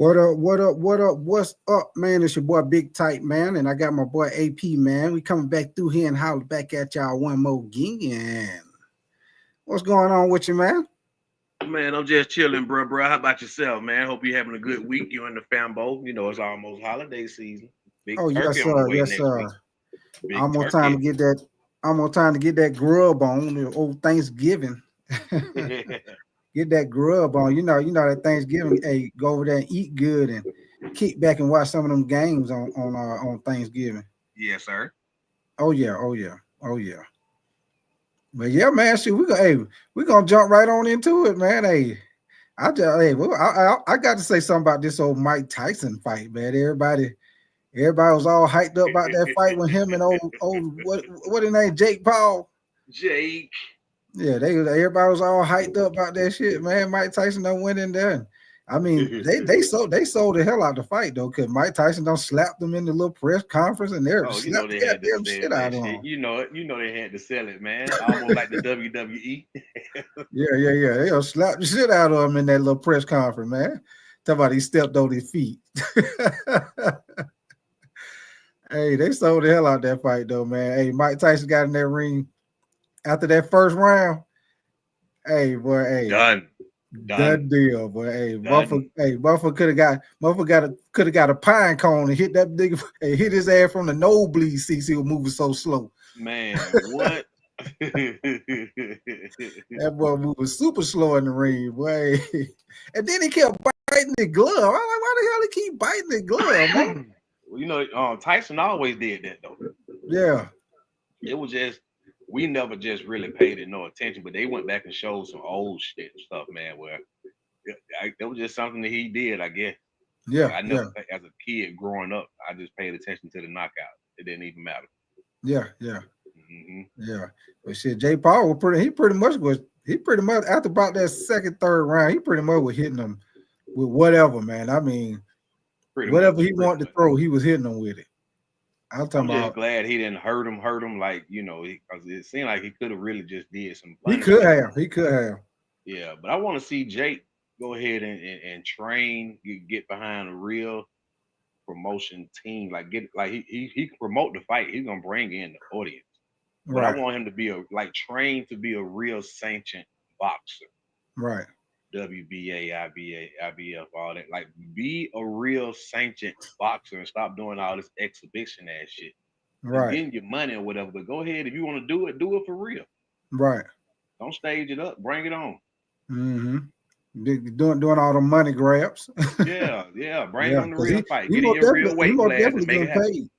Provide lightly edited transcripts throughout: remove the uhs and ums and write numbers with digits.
What up? What up? What up? What's up, man? It's your boy Big Tight Man, and I got my boy AP man. We coming back through here and holler back at y'all one more again. What's going on with you, man? Man, I'm just chilling, bro. How about yourself, man? Hope you're having a good week. You and the fambo. You know, it's almost holiday season. Big Oh turkey yes, on the sir. way Yes, next sir. week. Big Almost time to turkey. get that. Almost time to get that grub on. The old Thanksgiving. Get that grub on. You know that Thanksgiving. Hey, go over there and eat good and kick back and watch some of them games on Thanksgiving. Yes, sir. Oh yeah. Oh yeah. Oh yeah. But yeah, man. See, we gonna jump right on into it, man. I got to say something about this old Mike Tyson fight, man. Everybody was all hyped up about that fight with him and old what his name, Jake Paul. Jake. Yeah, everybody was all hyped up about that shit, man. Mike Tyson done went in there. And, I mean, they sold the hell out the fight though, because Mike Tyson don't slap them in the little press conference and they're Oh, you know slap the they had to goddamn sell shit out that of shit. them. You know they had to sell it, man. Almost like the WWE. Yeah. They gonna slap the shit out of him in that little press conference, man. Talk about he stepped on his feet. Hey, they sold the hell out that fight though, man. Hey, Mike Tyson got in that ring after that first round. Hey, boy, hey, Done. Done. done deal, boy. Done. Motherfucker could have got a pine cone and hit that nigga and hit his ass from the nosebleed seats. He was moving so slow. Man, what? That boy moving super slow in the ring, boy. And then he kept biting the glove. I'm like, why the hell he keep biting the glove, man? Well, Tyson always did that though. Yeah, It was just we never just really paid it no attention, but they went back and showed some old shit and stuff, man. Where it was just something that he did, I guess. yeah, I yeah, never, as a kid growing up, I just paid attention to the knockout. It didn't even matter. yeah. Hmm. Yeah, but shit, Jay Paul was he pretty much after about that second, third round, he pretty much was hitting them with whatever, man. I mean, Pretty whatever much, he pretty wanted to much. throw, he was hitting them with it. I'm talking I'm just about glad he didn't hurt him like because it seemed like he could have really just did some punishment. he could have, Yeah, but I want to see Jake go ahead and train, get behind a real promotion team, like get like he can promote the fight. He's gonna bring in the audience. But I right, want him to be trained to be a real sanctioned boxer. right, WBA, IBA, IBF, all that. Like be a real sanctioned boxer and stop doing all this exhibition ass shit. It's right, getting your money or whatever. But go ahead if you want to do it for real. right. Don't stage it up. Bring it on. Mm-hmm. Doing all the money grabs. Yeah. Bring Yeah, on the because real fight. Get in your real he weight most class and definitely make it getting happen. paid.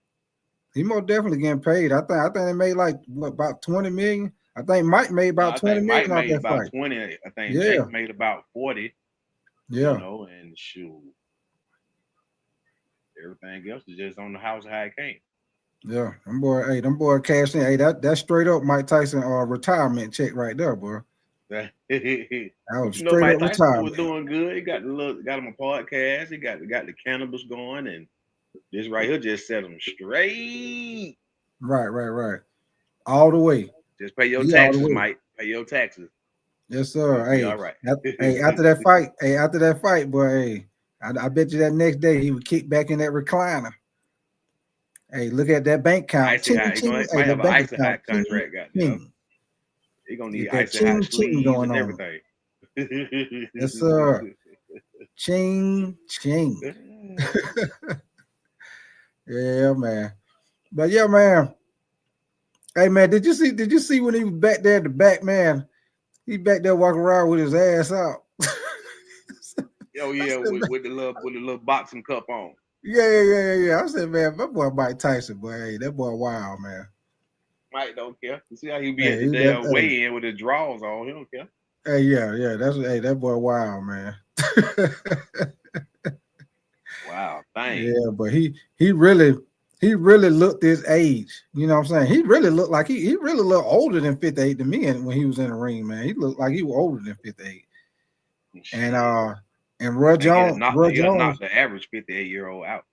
He most definitely getting paid. I think they made like what, about 20 million. I think Mike made No, about I 20 think Mike million off made that about fight. 20. I think Yeah, Jake made about 40, yeah. and shoot, everything else is just on the house how it came. Yeah, them boy cashed in. Hey, that's straight up Mike Tyson retirement check right there, boy. but That was you know, straight up Mike Tyson was retirement. doing good. He got him a podcast. He got the cannabis going, and this right here just set him straight. Right. All the way. Just pay your He all the taxes, way. Mike. Pay your taxes. Yes, You'll sir. be all right. After that fight, boy, hey, I bet you that next day he would kick back in that recliner. Hey, look at that bank count. Icy Ching hot. ching. Hey, Might the have an bank icy account. hot Ching contract. Goddamn, ching. he gonna need Get that icy hot ching ching sleeves going and on. everything. Yes, sir. Ching ching. Yeah, man. But yeah, man. Hey man, did you see when he was back there at the back, man? He back there walking around with his ass out. Oh I yeah, said, man, with the little boxing cup on. yeah. I said, man, that boy Mike Tyson, boy, hey, that boy wild, man. Mike don't care. You see how he be at Hey, the damn weigh in with his drawers on. He don't care. yeah, that boy wild, man. Wow, dang. Yeah, but he really looked his age. You know what I'm saying? He really looked like he really looked older than 58 to me when he was in the ring, man. He looked like he was older than 58. And Shit. Roy I think Jones, he done knocked the average 58-year-old out.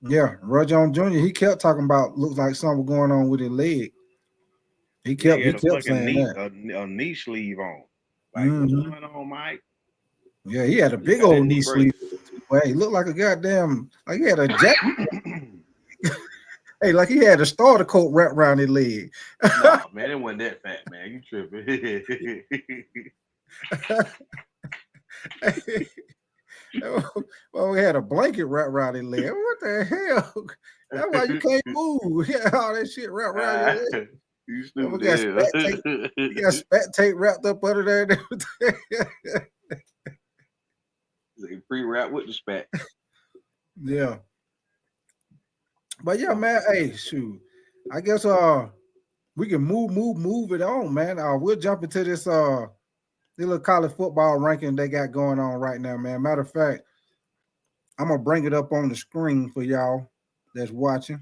yeah, Roy Jones Jr. He kept talking about looks like something was going on with his leg. He Yeah, he kept he had a kept fucking saying that. a knee sleeve on. Like, what's Hmm. going on, Mike? Yeah, he had a You big got that old knee knee brace. sleeve. Well, he looked like a goddamn like he had a jack. Hey, like he had a starter coat wrapped around his leg. Nah, man, it wasn't that fat, man. You tripping? Well, we had a blanket wrapped around his leg. What the hell? That's why you can't move. Yeah, all that shit wrapped around your leg. You And we stupid got as spat tape. hell. We got spat tape wrapped up under there and everything. Pre-wrap with the spat. Yeah. But yeah, man. Hey, shoot. I guess we can move it on, man. We'll jump into this little college football ranking they got going on right now, man. Matter of fact, I'm gonna bring it up on the screen for y'all that's watching.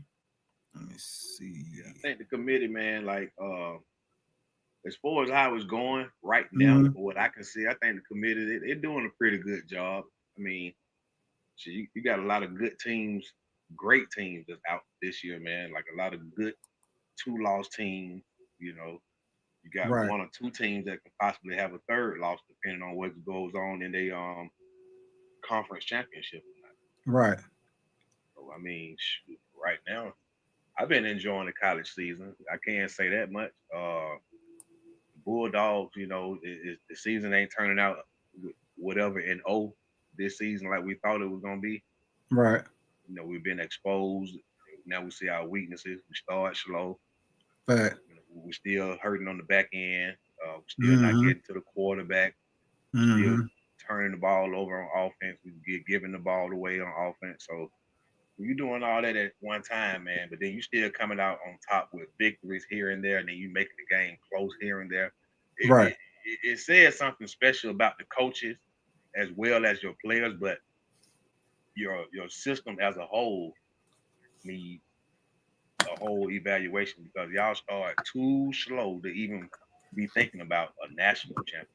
Let me see. I think the committee, man, like as far as how it's going right now, Mhm. what I can see, I think the committee they're doing a pretty good job. I mean, so you got a lot of good teams, great teams that's out this year, man. Like a lot of good two-loss teams. You know, you got Right, one or two teams that can possibly have a third loss depending on what goes on in their conference championship. right. So I mean, shoot, right now, I've been enjoying the college season. I can't say that much. Bulldogs, the season ain't turning out whatever in this season like we thought it was gonna be. Right. We've been exposed. Now we see our weaknesses. We start slow. Fact. We're still hurting on the back end. We're still not Mm-hmm. getting to the quarterback. We're still Mm-hmm. turning the ball over on offense. We get giving the ball away on offense. So you're doing all that at one time, man, but then you still coming out on top with victories here and there, and then you making the game close here and there. It, Right. it, it says something special about the coaches as well as your players, but your system as a whole needs a whole evaluation because y'all start too slow to even be thinking about a national championship.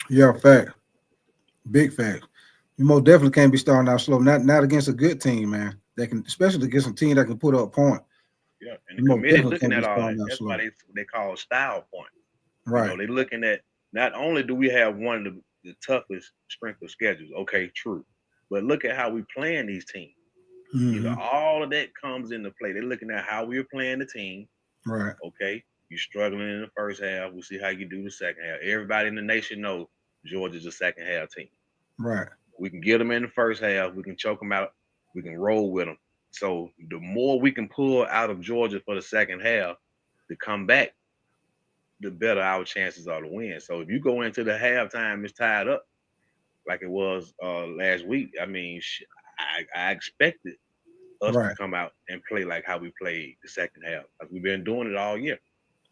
Yeah, fact. Big fact. You most definitely can't be starting out slow. Not against a good team, man. That can, especially against a team that can put up point. Yeah, and the You most committee definitely looking can't be at all that. starting out That's why slow. they call style points. Right. They're looking at not only do we have one of the toughest strength of schedules, okay, true, but look at how we playing these teams. Mm-hmm. All of that comes into play. They're looking at how we're playing the team. Right. Okay, you struggling in the first half. We'll see how you do the second half. Everybody in the nation knows Georgia's a second half team. Right. We can get them in the first half. We can choke them out. We can roll with them. So the more we can pull out of Georgia for the second half to come back, the better our chances are to win. So if you go into the halftime, it's tied up like it was last week. I mean, I expected us to Right. come out and play like how we played the second half. Like we've been doing it all year.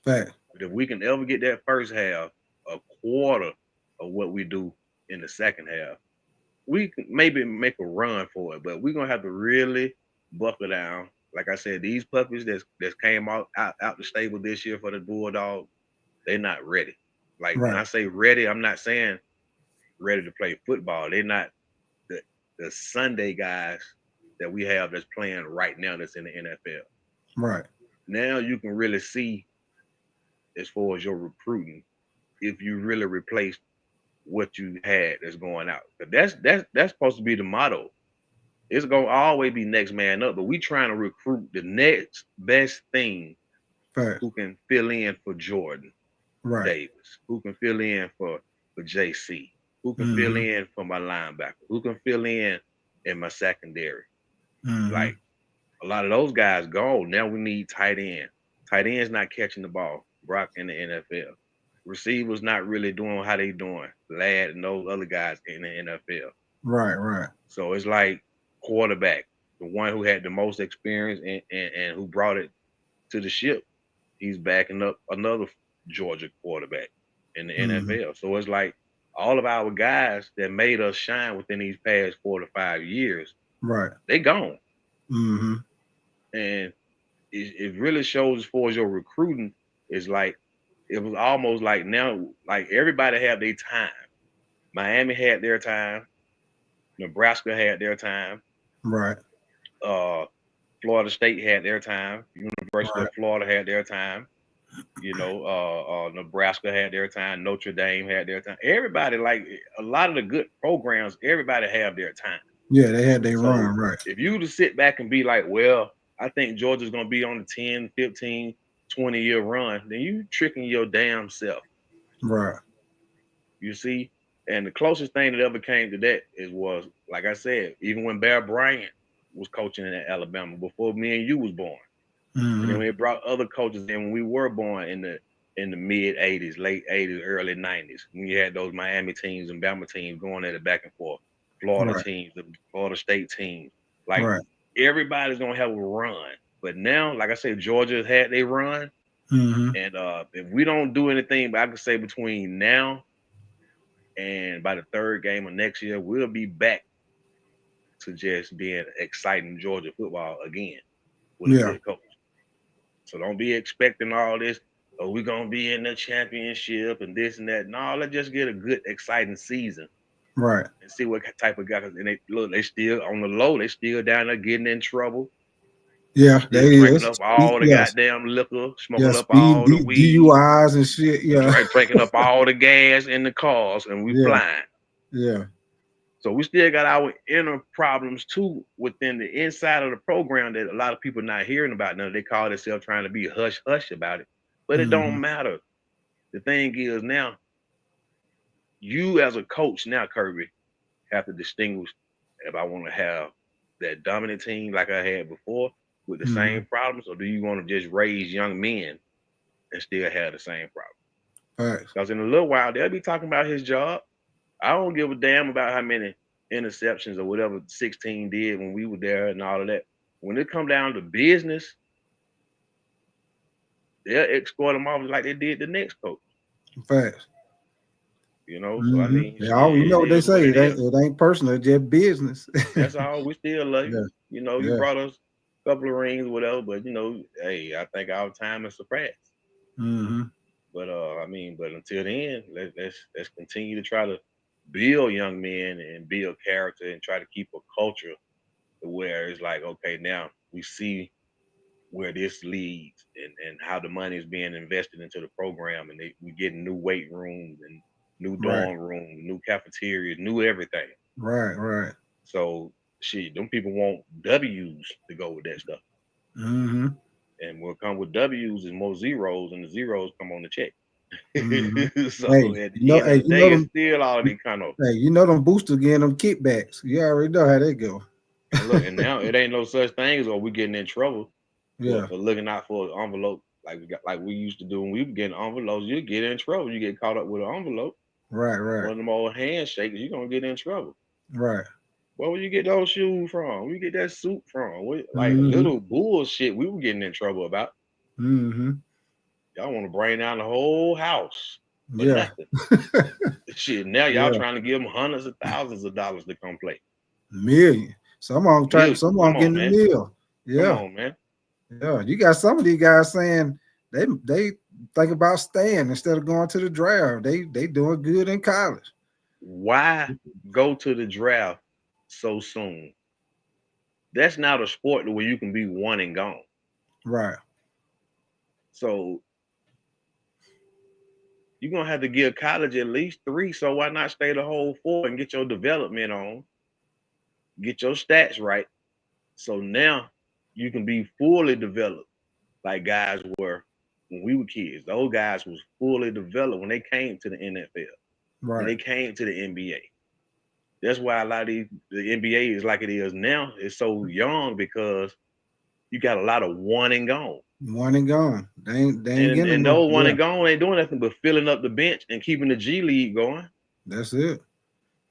Fact. But if we can ever get that first half a quarter of what we do in the second half, we can maybe make a run for it. But we're gonna have to really buckle down. Like I said, these puppies that came out the stable this year for the Bulldogs, they're not ready. Like when Right. I say ready, I'm not saying ready to play football. They're not the the Sunday guys that we have that's playing right now that's in the NFL. Right. Now you can really see as far as your recruiting if you really replace what you had that's going out. But that's supposed to be the motto. It's gonna always be next man up, but we trying to recruit the next best thing Fact. who can fill in for Jordan Right. Davis, who can fill in for JC, who can fill Mm-hmm. in for my linebacker, who can fill in my secondary. Mm-hmm. Like a lot of those guys gone. Now we need tight end. Tight end's not catching the ball. Brock in the NFL. Receivers not really doing how they doing. Ladd and those other guys in the NFL. Right. Right. So it's like quarterback, the one who had the most experience and who brought it to the ship. He's backing up another Georgia quarterback in the Mm-hmm. NFL. So it's like all of our guys that made us shine within these past 4 to 5 years, Right. they gone. Mm-hmm. And it really shows as far as your recruiting is like it was almost like now like everybody have their time. Miami had their time, Nebraska had their time, Right. uh Florida State had their time, University Right. of Florida had their time. Nebraska had their time, Notre Dame had their time. Everybody, like a lot of the good programs, everybody have their time. Yeah, they had their So run, right. if you to sit back and be like, well, I think Georgia's going to be on the 10, 15, 20-year run, then you tricking your damn self. Right. You see? And the closest thing that ever came to that was, like I said, even when Bear Bryant was coaching in Alabama before me and you was born. And then Mm-hmm. we brought other coaches in when we were born in the mid '80s, late '80s, early '90s. When you had those Miami teams and Bama teams going at it back and forth, Florida Right. teams, the Florida State teams, like Right. everybody's gonna have a run. But now, like I said, Georgia's had their run, Mm-hmm. and if we don't do anything, but I could say between now and by the third game of next year, we'll be back to just being exciting Georgia football again with a Yeah. good coach. So don't be expecting all this. Oh, we're gonna be in the championship and this and that. No, let's just get a good, exciting season Right. and see what type of guys. And they still on the low. They still down there getting in trouble. Yeah, that Still drinking is. up all the Yes. goddamn liquor, Yeah, smoking up speed, all the weed, DUIs and shit. Yeah. drinking up all the gas in the cars, and we Yeah. flying. Yeah. So we still got our inner problems too within the inside of the program that a lot of people not hearing about now. They call themselves trying to be hush hush about it, but it Mm-hmm. don't matter. The thing is now, you as a coach now, Kirby, have to distinguish if I want to have that dominant team like I had before with the Mm-hmm. same problems, or do you want to just raise young men and still have the same problem? Facts. Because in a little while, they'll be talking about his job. I don't give a damn about how many interceptions or whatever 16 did when we were there and all of that. When it come down to business, they'll exploit them off like they did the next coach. Facts. So I Mm-hmm. mean, They shit, all, you know it what they is what say. it is. It ain't personal, it's just business. That's all. We still love you. Yeah. You Yeah. brought us a couple of rings, whatever. But hey, I think our time is surpassed. Mm-hmm. But but until then, let's continue to try to build young men and build character and try to keep a culture where it's like, okay, now we see where this leads and how the money is being invested into the program, and we getting new weight rooms and new Right. dorm rooms, new cafeterias, new everything. Right. Right. So shit, them people want W's to go with that stuff. Mm-hmm. And what come with W's is more zeros, and the zeros come on the check. Mm-hmm. So at the end of Hey, the day, it's still all these kind of them boosters getting them kickbacks. You already know how they go. and look, and now it ain't no such thing as we getting in trouble Yeah. for looking out for an envelope like we used to do when we were getting envelopes. You get in trouble. You get caught up with an envelope, Right. one Right. of them old handshakers, you're gonna get in trouble. Right. Where would you get those shoes from? Where you get that suit from? Like Mm-hmm. little bullshit we were getting in trouble about. Mm-hmm. Y'all want to bring down the whole house for Yeah. nothing. Shit, now y'all Yeah. trying to give them hundreds of thousands of dollars to come play. Million. Millions. Some Come on on, getting a man. meal. Come Yeah. on, man. Yeah. You got some of these guys saying they think about staying instead of going to the draft. They doing good in college. Why go to the draft so soon? That's not a sport where you can be one and gone. Right. So you're gonna have to give college at least 3. So why not stay the whole 4 and get your development on, get your stats right. So now you can be fully developed like guys were when we were kids. Those guys was fully developed when they came to the NFL, when Right. they came to the NBA. That's why a lot of the NBA is like it is now. It's so young because you got a lot of one and gone. One and gone. They ain't And getting and enough. those one Yeah. and gone ain't doing nothing but filling up the bench and keeping the G League going. That's it.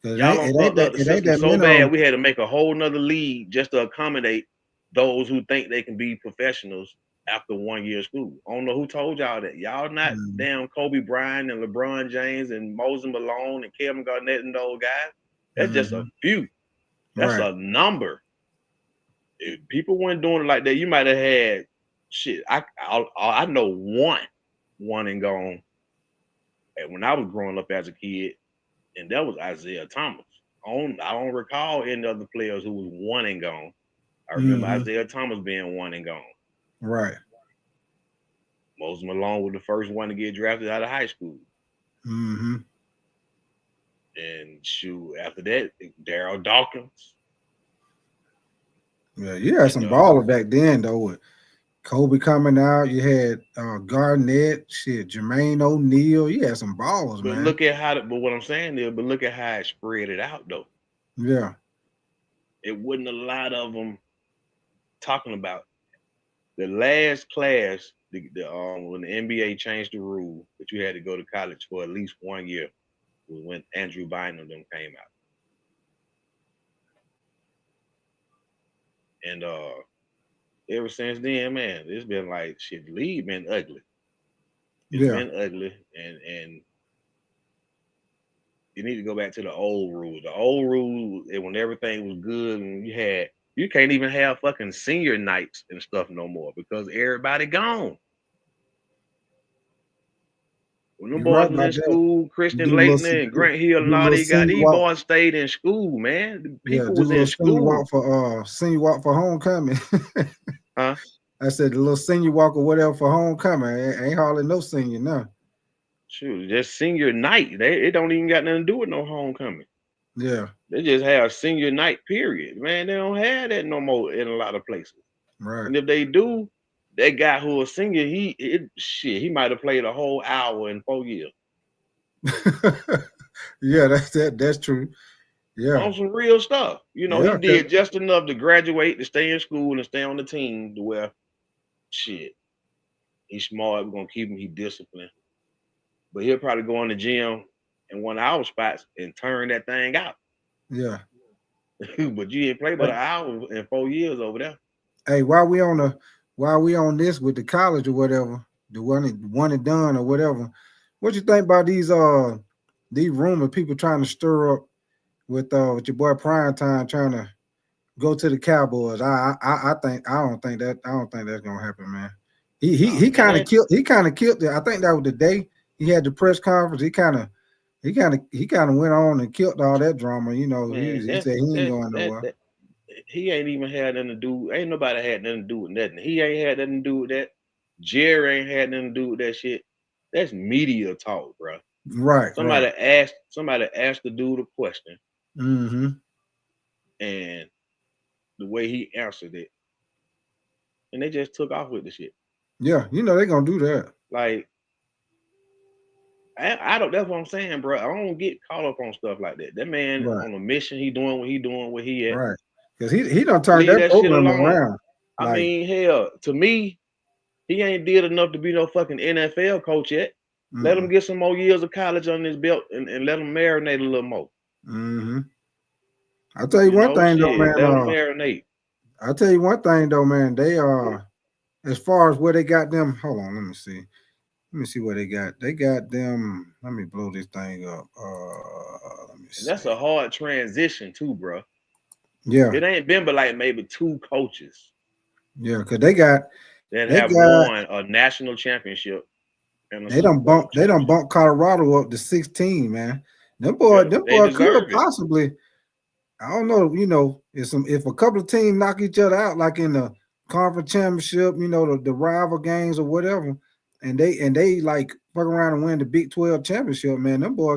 'Cause Y'all done fucked up the it ain't system that so many of bad them. we had to make a whole nother league just to accommodate those who think they can be professionals after 1 year school. I don't know who told y'all that. Y'all not Mm, damn Kobe Bryant and LeBron James and Moses Malone and Kevin Garnett and those guys. That's just a mhm. few. That's Right. a number. If people weren't doing it like that, you might have had shit. I know one and gone. And when I was growing up as a kid, and that was Isaiah Thomas. I don't recall any other players who was one and gone. I remember Hmm. Isaiah Thomas being one and gone. Right. Moses Malone was the first one to get drafted out of high school. Mm-hmm. And shoot, after that, Daryl Dawkins. Yeah, you had And some ballers back then though. With Kobe coming out, you had Garnett, shit, Jermaine O'Neal. You had some ballers, but man. look at how. But what I'm saying is, but look at how it spread it out though. Yeah. It wasn't a lot of them talking about the last class. When the NBA changed the rule that you had to go to college for at least 1 year was when Andrew Bynum them came out. And ever since then, man, it's been like shit. The league been ugly. It's been ugly, and you need to go back to the old rules. The old rules, and when everything was good, and you can't even have fucking senior nights and stuff no more because everybody gone. When them You're right boys was about in that. school, You Christian do a little, Laettner and Grant Hill do and a all little these guys, senior these walk. boys stayed in school, man. The Yeah, people do a was little in school. senior walk for homecoming. Huh? I said the little senior walk or whatever for homecoming. Ain't hardly no senior now. Shoot, just senior night. It don't even got nothing to do with no homecoming. Yeah, They just have senior night period. Man, they don't have that no more in a lot of places. right. And if they do, that guy who was senior, he might have played a whole hour in 4 years. Yeah, that's true. Yeah, On some real stuff. You know, he yeah, did just enough to graduate, to stay in school and stay on the team to where shit. He's smart, we're gonna keep him, he disciplined. But he'll probably go in the gym in 1 hour spots and turn that thing out. yeah. But you didn't play but an hour in 4 years over there. Hey, while we on this with the college or whatever, the one and done or whatever, what you think about these rumors people trying to stir up with your boy Prime Time trying to go to the Cowboys? I don't think that's gonna happen, man. He Man, kind of killed it. I think that was the day he had the press conference. He kind of went on and killed all that drama. You know, man, he said he ain't going nowhere. that he ain't even had nothing to do. Ain't nobody had nothing to do with nothing. He ain't had nothing to do with that. Jerry ain't had nothing to do with that shit. That's media talk, bro. Right, right. Somebody asked the dude a question, Mm-hmm. and the way he answered it, and they just took off with the shit. Yeah, you know they're gonna do that. Like I don't. That's what I'm saying, bro. I don't get caught up on stuff like that. That man Right, on a mission. He doing what he doing. Where he at? right. Because he done turned Leave that that shit program alone. around. I Like, mean, hell, to me, he ain't did enough to be no fucking NFL coach yet. Let him mm-mm. get some more years of college on his belt and let him marinate a little more. Mm-hmm. I'll tell you You one know, thing though, shit, man. let him marinate. I'll tell you one thing though, man. They are as far as where they got them. Hold on, let me see. Let me see where they got. They got them. Let me blow this thing up. Let me And that's see. a hard transition too, bro. Yeah, It ain't been but like maybe 2 coaches yeah. Because they got that they have got won a national championship and a they Super don't Bowl bump they don't championship. bump Colorado up to 16, man. Yeah, Them they boy could deserve it, possibly. I don't know, if a couple of teams knock each other out, like in the conference championship, the rival games or whatever, and they like fuck around and win the Big 12 championship, man, them boy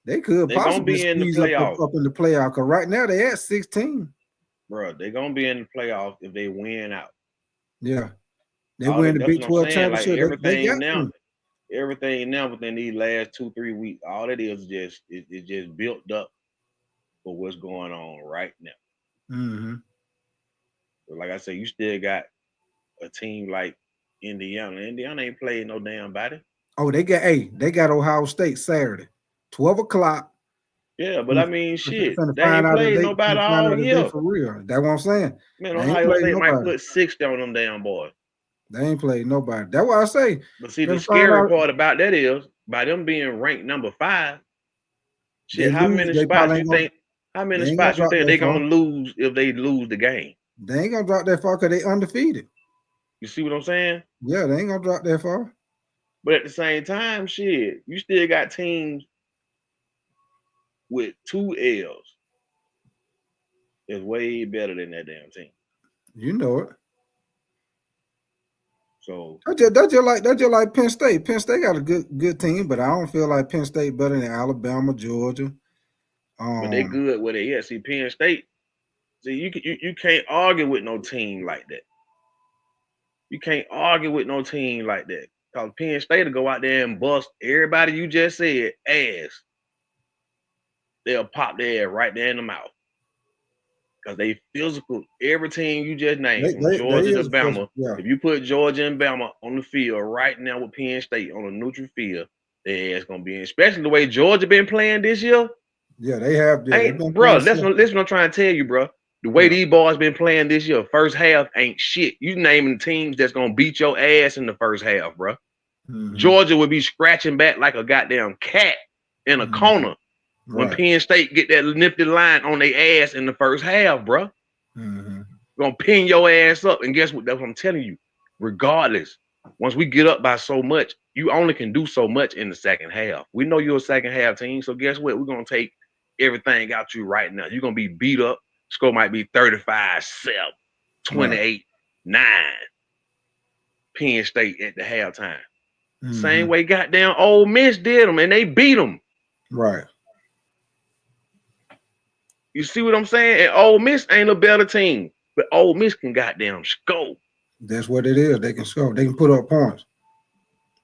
they could they're gonna possibly be in the squeeze up playoff, in the playoff. Cause right now they at 16. bro. They're gonna be in the playoff if they win out. Yeah, they win the That's Big what I'm 12 saying. Like championship. They got them. everything now within these last 2-3 weeks, all it is just it just built up for what's going on right now. Mm-hmm. But like I said, you still got a team like Indiana. Indiana ain't played no damn body. Oh, they got Ohio State Saturday, 12 o'clock. Yeah, but We I mean, shit, finna they find ain't out if played they nobody finna find all out if they year. for real. That's what I'm saying. Man, They ain't Ohio played State might nobody. put 60 on them damn boys. They ain't played nobody. That's why I say. But see, the Finna find scary out part about that is by them being ranked number 5, they shit, lose. They probably ain't gonna. how They many ain't gonna spots you drop think that they far. gonna lose if they lose the game? They ain't gonna drop that far because they undefeated. You see what I'm saying? Yeah, they ain't gonna drop that far. But at the same time, shit, you still got teams with 2 L's that's way better than that damn team. You know it. So that's just like Penn State. Penn State got a good team, but I don't feel like Penn State better than Alabama, Georgia. but they good where they at. See, Penn State. See, you can't argue with no team like that. You can't argue with no team like that. Cause Penn State to go out there and bust everybody you just said ass. They'll pop their ass right there in the mouth. Cause they physical. Every team you just named, from Georgia to Bama. Yeah. If you put Georgia and Bama on the field right now with Penn State on a neutral field, their ass gonna be in. Especially the way Georgia been playing this year. Yeah, they have. Yeah, Bro, that's what I'm trying to tell you, bro. The way these boys been playing this year, first half ain't shit. You naming teams that's gonna beat your ass in the first half, bro. Mm-hmm. Georgia would be scratching back like a goddamn cat in a corner when Penn State get that nifty line on their ass in the first half, bro. Gonna pin your ass up, and guess what? That's what I'm telling you. Regardless, once we get up by so much, you only can do so much in the second half. We know you're a second half team, so guess what? We're gonna take everything out you right now. You're gonna be beat up. Score might be 35-7, 28-9. Penn State at the halftime. Same way goddamn Ole Miss did them, and they beat them. Right. You see what I'm saying? And Ole Miss ain't a better team, but Ole Miss can goddamn score. That's what it is. They can score. They can put up points.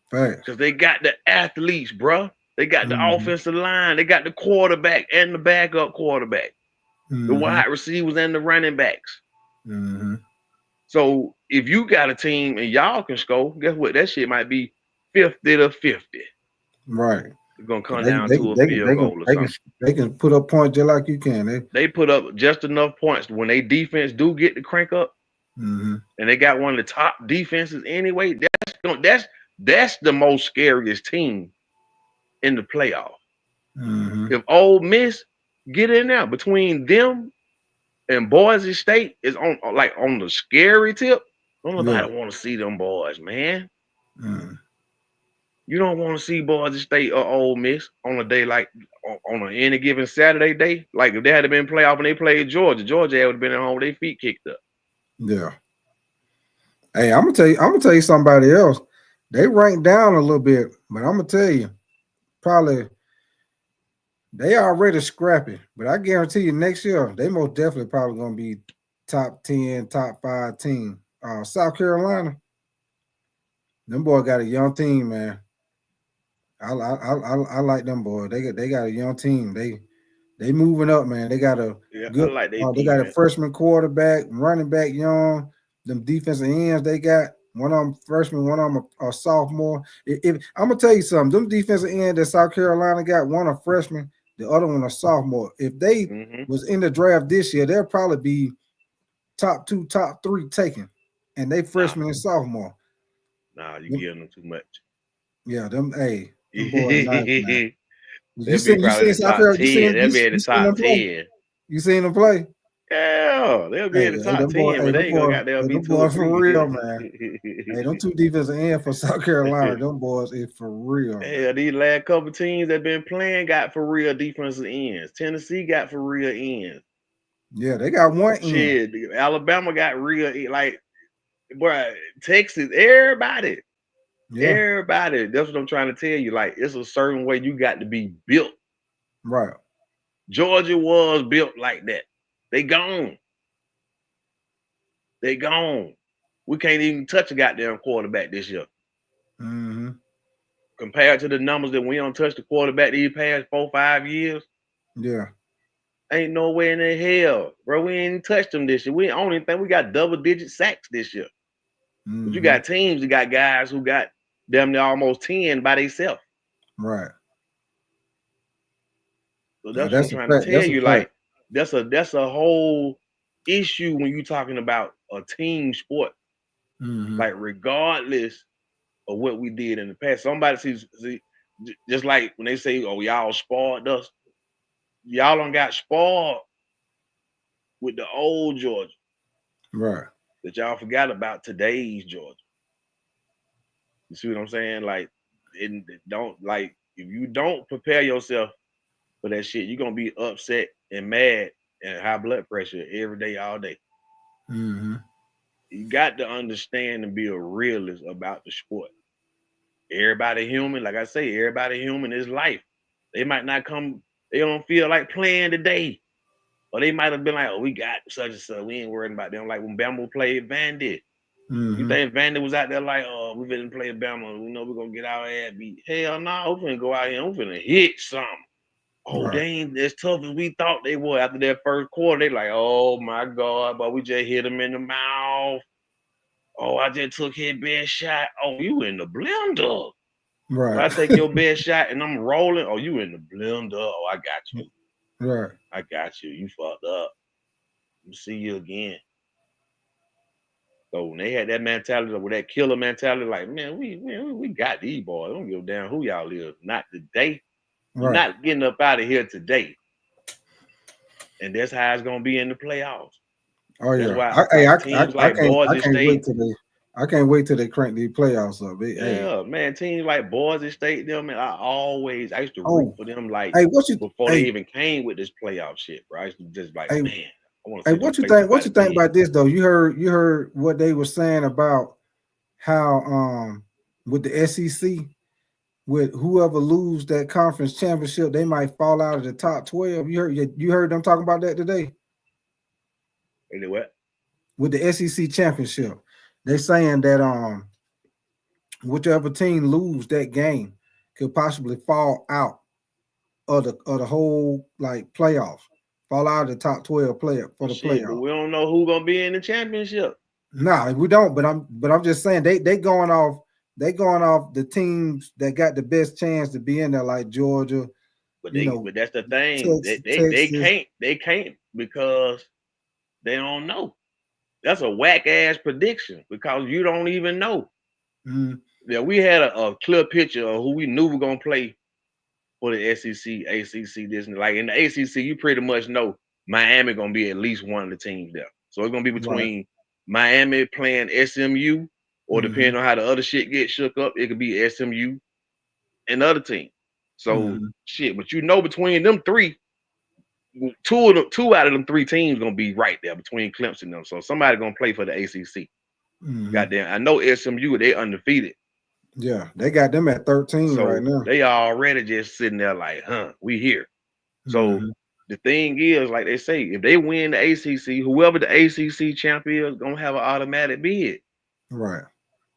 Right. Because they got the athletes, bro. They got the offensive line. They got the quarterback and the backup quarterback. The wide receivers and the running backs. So if you got a team and y'all can score, guess what? That shit might be 50-50. Right. It's gonna come down to a field goal or something. They can put up points just like you can. They put up just enough points when they defense do get to crank up, and they got one of the top defenses anyway. That's the most scariest team in the playoff. If Ole Miss get in there between them and Boise State is on the scary tip, don't nobody want to see them boys, man. You don't want to see Boise State or Ole Miss on a day like on any given Saturday day. Like if they had been playoff and they played Georgia would have been at home with their feet kicked up. Yeah. Hey, I'm gonna tell you somebody else. They ranked down a little bit, but I'm gonna tell you, probably they already scrappy. But I guarantee you, next year they most definitely probably gonna be top 10, top 5 team. South Carolina, them boys got a young team, man. I like them boys. They got a young team. They moving up, man. They got a good. I like they got a freshman quarterback, running back, young. Them defensive ends they got. One of them freshman, one of them a sophomore. If I'm gonna tell you something, them defensive end that South Carolina got, one a freshman, the other one a sophomore. If they was in the draft this year, they'll probably be top 2, top 3 taken, and they freshman and sophomore. Nah, you giving them too much. Yeah, them. Hey, them boys nice, man. You seen South Carolina? They'll be in the top 10. You seen them play? Yeah, they'll be in the top 10, but they ain't gonna goddamn be 2 or 3. For real, man. Hey, them 2 defensive ends for South Carolina, them boys is for real. Yeah, these last couple teams that been playing got for real defensive ends. Tennessee got for real ends. Yeah, they got one shit. Alabama got real, like, boy, Texas, everybody. Yeah. Everybody. That's what I'm trying to tell you. Like, it's a certain way you got to be built. Right. Georgia was built like that. They gone. They gone. We can't even touch a goddamn quarterback this year. Compared to the numbers that we don't touch the quarterback these past 4-5 years. Yeah. Ain't no way in the hell, bro. We ain't touched them this year. We only think we got double-digit sacks this year. But you got teams that got guys who got damn near almost 10 by themselves. Right. So that's what I'm trying to tell you. Like, that's a whole issue when you're talking about a team sport. Like, regardless of what we did in the past, somebody sees just like when they say, "Oh, y'all spoiled us." Y'all done got spoiled with the old Georgia. Right. That y'all forgot about today's Georgia. You see what I'm saying? Like, if you don't prepare yourself for that shit, you're gonna be upset and mad and high blood pressure every day, all day. You got to understand and be a realist about the sport. Everybody human, like I say, everybody human is life. They might not come, they don't feel like playing today. Or they might have been like, oh, we got such and such. We ain't worried about them. Like when Bama played Vandy. You think Vandy was out there like, oh, we finna play Bama. We know we're gonna get our ass beat. Hell no, nah, we finna go out here and we finna hit something. Oh, they ain't as tough as we thought they were. After that first quarter, they like, oh my God, but we just hit them in the mouth. Oh, I just took his best shot. Oh, you in the blender. Right. So I take your best shot and I'm rolling. Oh, you in the blender. Oh, I got you. Right. I got you. You fucked up. We'll see you again. So when they had that mentality, with that killer mentality, like, man, we got these boys. I don't give a damn who y'all is. Not today. You're Right. not getting up out of here today. And that's how it's gonna be in the playoffs. Oh That's yeah. why teams like Boise State. I can't wait till they crank these playoffs up. Yeah, man, teams like Boise State, them, man, I used to root Oh, for them like hey, before they even came with this playoff shit, bro. I used to just like, hey, man, I want to hey, see them what you play think? What somebody you think big. about this though? You heard what they were saying about how with the SEC, with whoever lose that conference championship, they might fall out of the top 12. You heard them talking about that today Anyway, with the SEC championship. They're saying that whichever team lose that game could possibly fall out of the whole like playoffs, fall out of the top 12 player for the shit, but playoff. we don't know who gonna be in the championship. Nah, we don't. But I'm just saying they going off the teams that got the best chance to be in there, like Georgia, But you know, that's the thing. Texas. They can't because they don't know. That's a whack ass prediction because you don't even know. Mm, Yeah, we had a clear picture of who we knew were gonna play for the SEC, ACC, this and like in the ACC, you pretty much know Miami gonna be at least one of the teams there. So it's gonna be right. between Miami playing SMU, or Mm-hmm, depending on how the other shit gets shook up, it could be SMU and the other team. So mm-hmm, shit, but you know between them three, two out of them three teams gonna be right there between Clemson and them. So somebody gonna play for the ACC. mm-hmm. Goddamn, I know SMU they undefeated. Yeah, they got them at 13 right So now. they already just sitting there like, we here. So Mm-hmm, the thing is, like they say, if they win the ACC, whoever the ACC champ is, gonna have an automatic bid. right,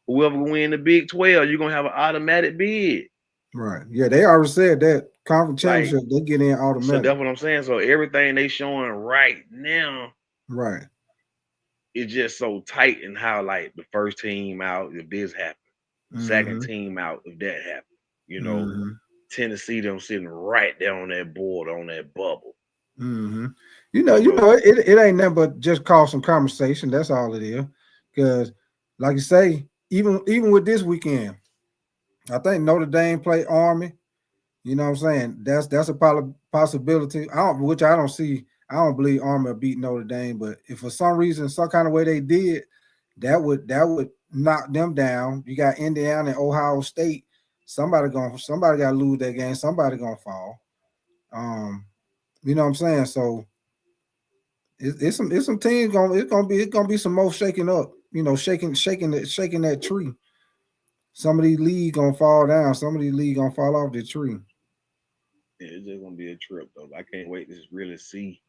Whoever win the Big 12, you're gonna have an automatic bid. right. Yeah, they already said that conference Like, championship they get in so automatic. that's what I'm saying. So everything they showing right now Right. is just so tight in how like the first team out if this happened, second Mm-hmm, team out if that happened. You know, mm-hmm, Tennessee them sitting right there on that board on that bubble. mm-hmm. You know, It ain't nothing but just cause some conversation. That's all it is. Because, like you say, even with this weekend, I think Notre Dame play Army. You know what I'm saying? That's a possibility. Which I don't see. I don't believe Army will beat Notre Dame, but if for some reason, some kind of way they did, that would knock them down. You got Indiana and Ohio State. Somebody got to lose that game. Somebody gonna fall. Um, you know what I'm saying? So it's some teams it's gonna be some more shaking up. You know, shaking that tree. Some of these league gonna fall down. Some of these league gonna fall off the tree. it's just gonna be a trip though. I can't wait to just really see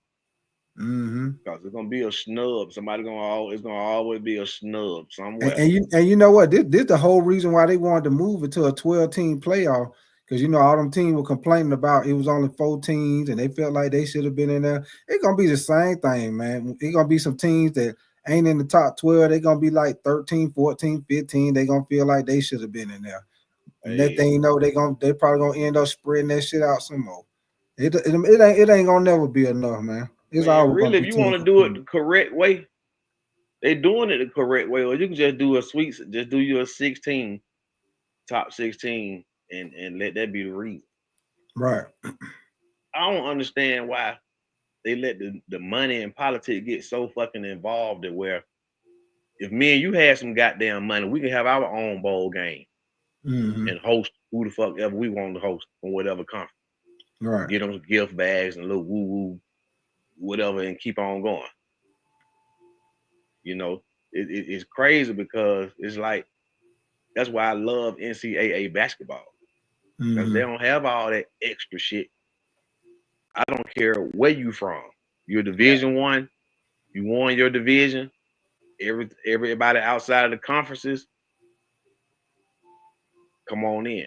Mm-hmm. because it's gonna be a snub. It's gonna always be a snub And, somewhere. and you know what? This the whole reason why they wanted to move it to a 12-team playoff. Because you know all them teams were complaining about it was only 4 teams and they felt like they should have been in there. It's gonna be the same thing, man. It's gonna be some teams that ain't in the top 12. They're gonna be like 13, 14, 15. They're gonna feel like they should have been in there. And that Hey, thing, you know, they probably gonna end up spreading that shit out some more. It ain't gonna never be enough, man. It's man, always gonna really, if be you teams want to do it competing. the correct way, they doing it the correct way, or you can just do a sweet, just do your 16, top 16, and let that be the reason. Right. I don't understand why they let the money and politics get so fucking involved that where if me and you had some goddamn money, we can have our own bowl game Mm-hmm. and host who the fuck ever we want to host from whatever conference. Right. Get them some gift bags and little woo woo, whatever, and keep on going. You know. It's crazy because it's like that's why I love NCAA basketball because they don't have all that extra shit. I don't care where you from. You're Division One. You won your division. Everybody outside of the conferences, come on in.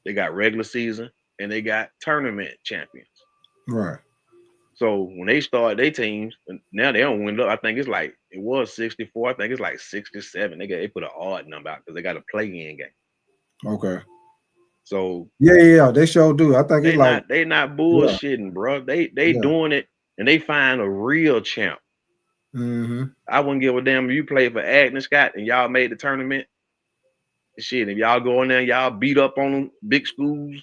They got regular season and they got tournament champions. Right. So when they start their teams, now they don't win up. I think it's like it was 64. I think it's like 67. They put an odd number out because they got a play-in game. Okay. So yeah, they sure do. I think it's like they not bullshitting, bro. They doing it and they find a real champ. I wouldn't give a damn if you played for Agnes Scott and y'all made the tournament. Shit, if y'all go in there, y'all beat up on them big schools,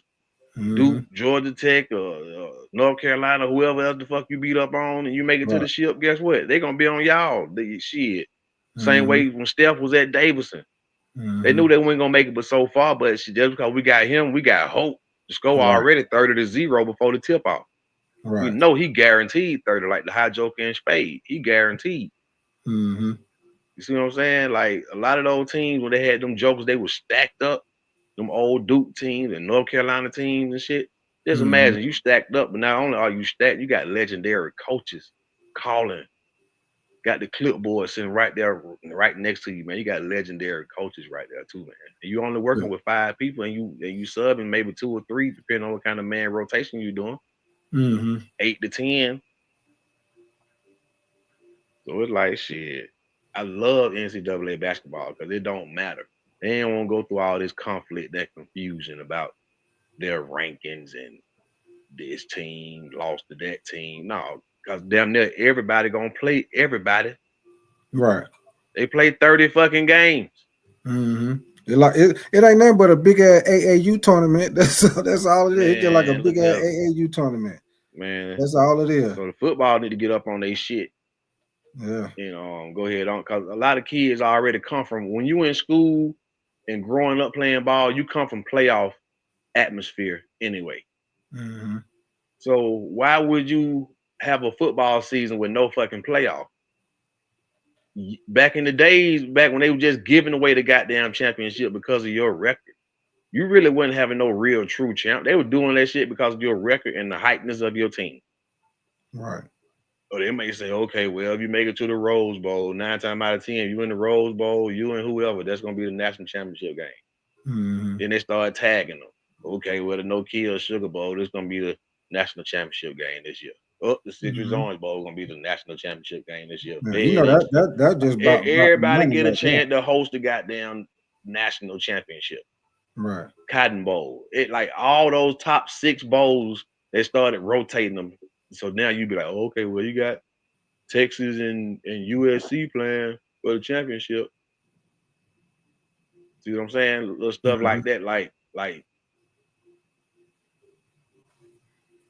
Duke, Georgia Tech, or North Carolina, whoever else the fuck you beat up on, and you make it to the ship. Guess what? They gonna be on y'all. Shit. Same way when Steph was at Davidson, they knew they weren't gonna make it, but so far. But just because we got him, we got hope. The score already 30-0 before the tip off. Right. We know he guaranteed 30, like the high joker and Spade. He guaranteed. You see what I'm saying? Like a lot of those teams when they had them jokers, they were stacked up. Them old Duke teams and North Carolina teams and shit. Just imagine you stacked up, but not only are you stacked, you got legendary coaches calling. Got the clipboard sitting right there, right next to you, man. You got legendary coaches right there too, man. And you only working with 5 people, and you subbing maybe 2 or 3, depending on what kind of man rotation you're doing. 8 to 10. So it's like shit. I love NCAA basketball because it don't matter. They don't want to go through all this conflict, that confusion about their rankings and this team lost to that team. No, because damn near everybody gonna play everybody. Right. They play 30 fucking games. It ain't nothing but a big ass AAU tournament. That's all it is. It's just like a big ass AAU tournament. Man, that's all it is. So the football need to get up on their shit. Yeah. You know, go ahead on, because a lot of kids already come from when you in school and growing up playing ball, you come from playoff atmosphere anyway. So why would you have a football season with no fucking playoff? Back in the days, back when they were just giving away the goddamn championship because of your record, you really wasn't having no real true champ. They were doing that shit because of your record and the hypeness of your team. Right. Or they may say, okay, well, if you make it to the Rose Bowl, 9 times out of 10, you in the Rose Bowl, you and whoever, that's gonna be the national championship game. Then they start tagging them. Okay, well, the No Kill Sugar Bowl, this is gonna be the national championship game this year. Oh, the Citrus Orange Bowl is gonna be the national championship game this year. Yeah, you know that just about everybody get a chance to host the goddamn national championship. Right. Cotton Bowl. It like all those top 6 bowls, they started rotating them. So now you be like, oh, okay, well, you got Texas and USC playing for the championship. See what I'm saying? Little stuff like that, like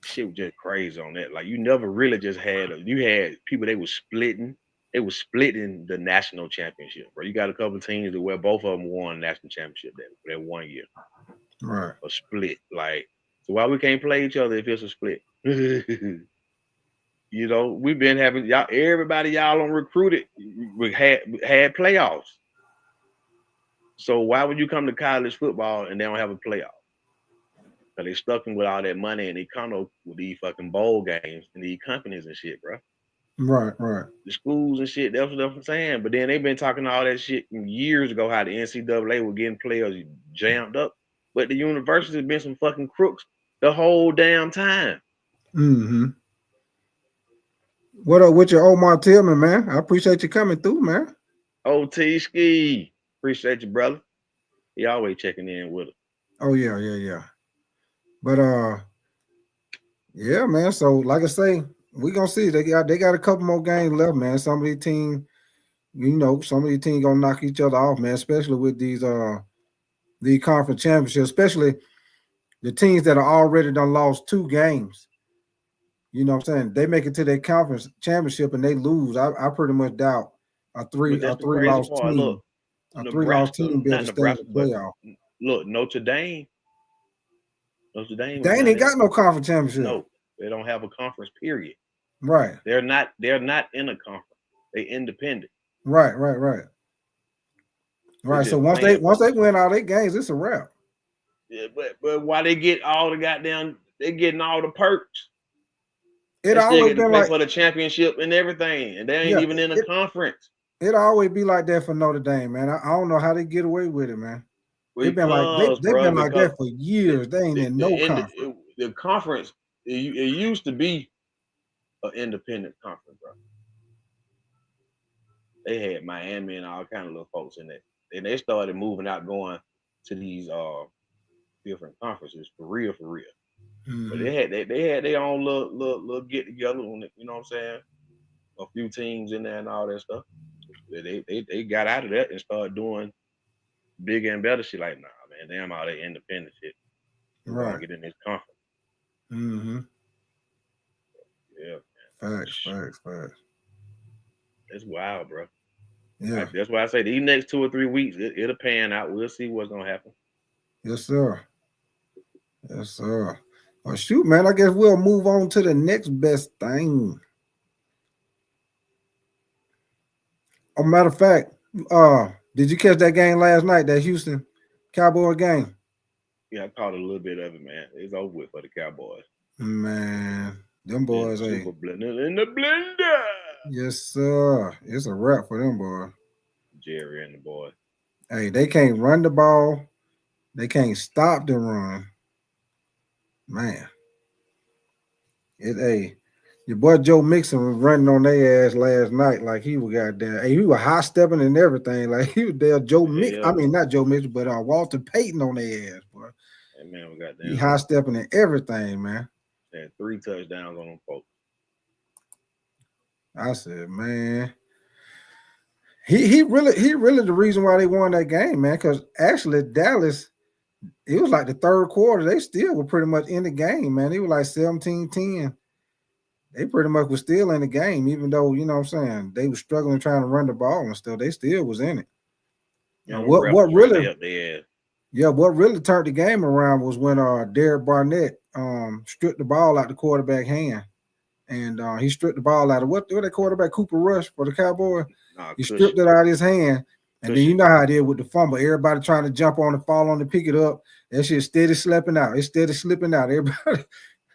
shit was just crazy on that. Like you never really just had you had people they were splitting. They were splitting the national championship, bro. You got a couple teams where both of them won national championship that 1 year. Right. A split. Like, so why we can't play each other if it's a split? You know, we've been having y'all, everybody y'all on recruited, we had playoffs. So why would you come to college football and they don't have a playoff? Because they stuck in with all that money and they come up with these fucking bowl games and these companies and shit, bro. Right. The schools and shit, that's what I'm saying. But then they've been talking all that shit years ago, how the NCAA were getting players jammed up. But the university has been some fucking crooks the whole damn time. What up with your Omar Tillman, man? I appreciate you coming through, man. OT Ski. Appreciate you, brother. He always checking in with us. Oh, yeah. But yeah, man. So like I say, we gonna see. They got a couple more games left, man. Some of these teams, you know, some of these teams gonna knock each other off, man, especially with these the conference championships, especially the teams that are already done lost 2 games. You know what I'm saying? They make it to their conference championship and they lose. I pretty much doubt a three loss team. Look, a 3-loss team be able to stay in the playoff. Look, Notre Dame. They ain't got no conference championship. No, they don't have a conference, period. Right. They're not in a conference. They independent. Right. Right. So once they win all their games, it's a wrap. Yeah, but why they get all the goddamn, they getting all the perks. It They still always get to been play like for the championship and everything, and they ain't even in a conference. It always be like that for Notre Dame, man. I don't know how they get away with it, man. They've been like they've been like that for years. They ain't in no conference. The conference, it used to be an independent conference, bro. They had Miami and all kind of little folks in it. And they started moving out, going to these different conferences for real. Mm-hmm. But they had their own little get together on it, you know what I'm saying? A few teams in there and all that stuff. They got out of that and started doing bigger and better shit. Like, nah, man, damn all that independent shit. We're gonna get in this conference. Mm-hmm. Yeah. Facts. That's wild, bro. Yeah. That's why I say these next 2 or 3 weeks, it'll pan out. We'll see what's gonna happen. Yes, sir. Well, shoot, man. I guess we'll move on to the next best thing. A matter of fact, did you catch that game last night? That Houston Cowboy game? Yeah, I caught a little bit of it, man. It's over with for the Cowboys. Man, them boys ain't super blender in the blender. Yes, sir. It's a wrap for them boys. Jerry and the boys. Hey, they can't run the ball. They can't stop the run. Man. Your boy Joe Mixon was running on their ass last night like he was goddamn. Hey, he was high stepping and everything. Like he was there, I mean, not Joe Mixon, but Walter Payton on their ass, boy. Hey, man, we got he high stepping and everything, man. Had 3 touchdowns on them folks. I said, man, he really the reason why they won that game, man. Because actually Dallas, it was like the third quarter, they still were pretty much in the game, man. It was like 17-10. They pretty much was still in the game, even though, you know what I'm saying, they were struggling trying to run the ball and stuff. They still was in it. Yeah, what really turned the game around was when Derek Barnett stripped the ball out the quarterback hand. And he stripped the ball out of what that quarterback Cooper Rush for the Cowboys. He stripped it out of his hand. And then you know how it is with the fumble. Everybody trying to jump on the fall on to pick it up. That shit steady slipping out. It's steady slipping out. Everybody,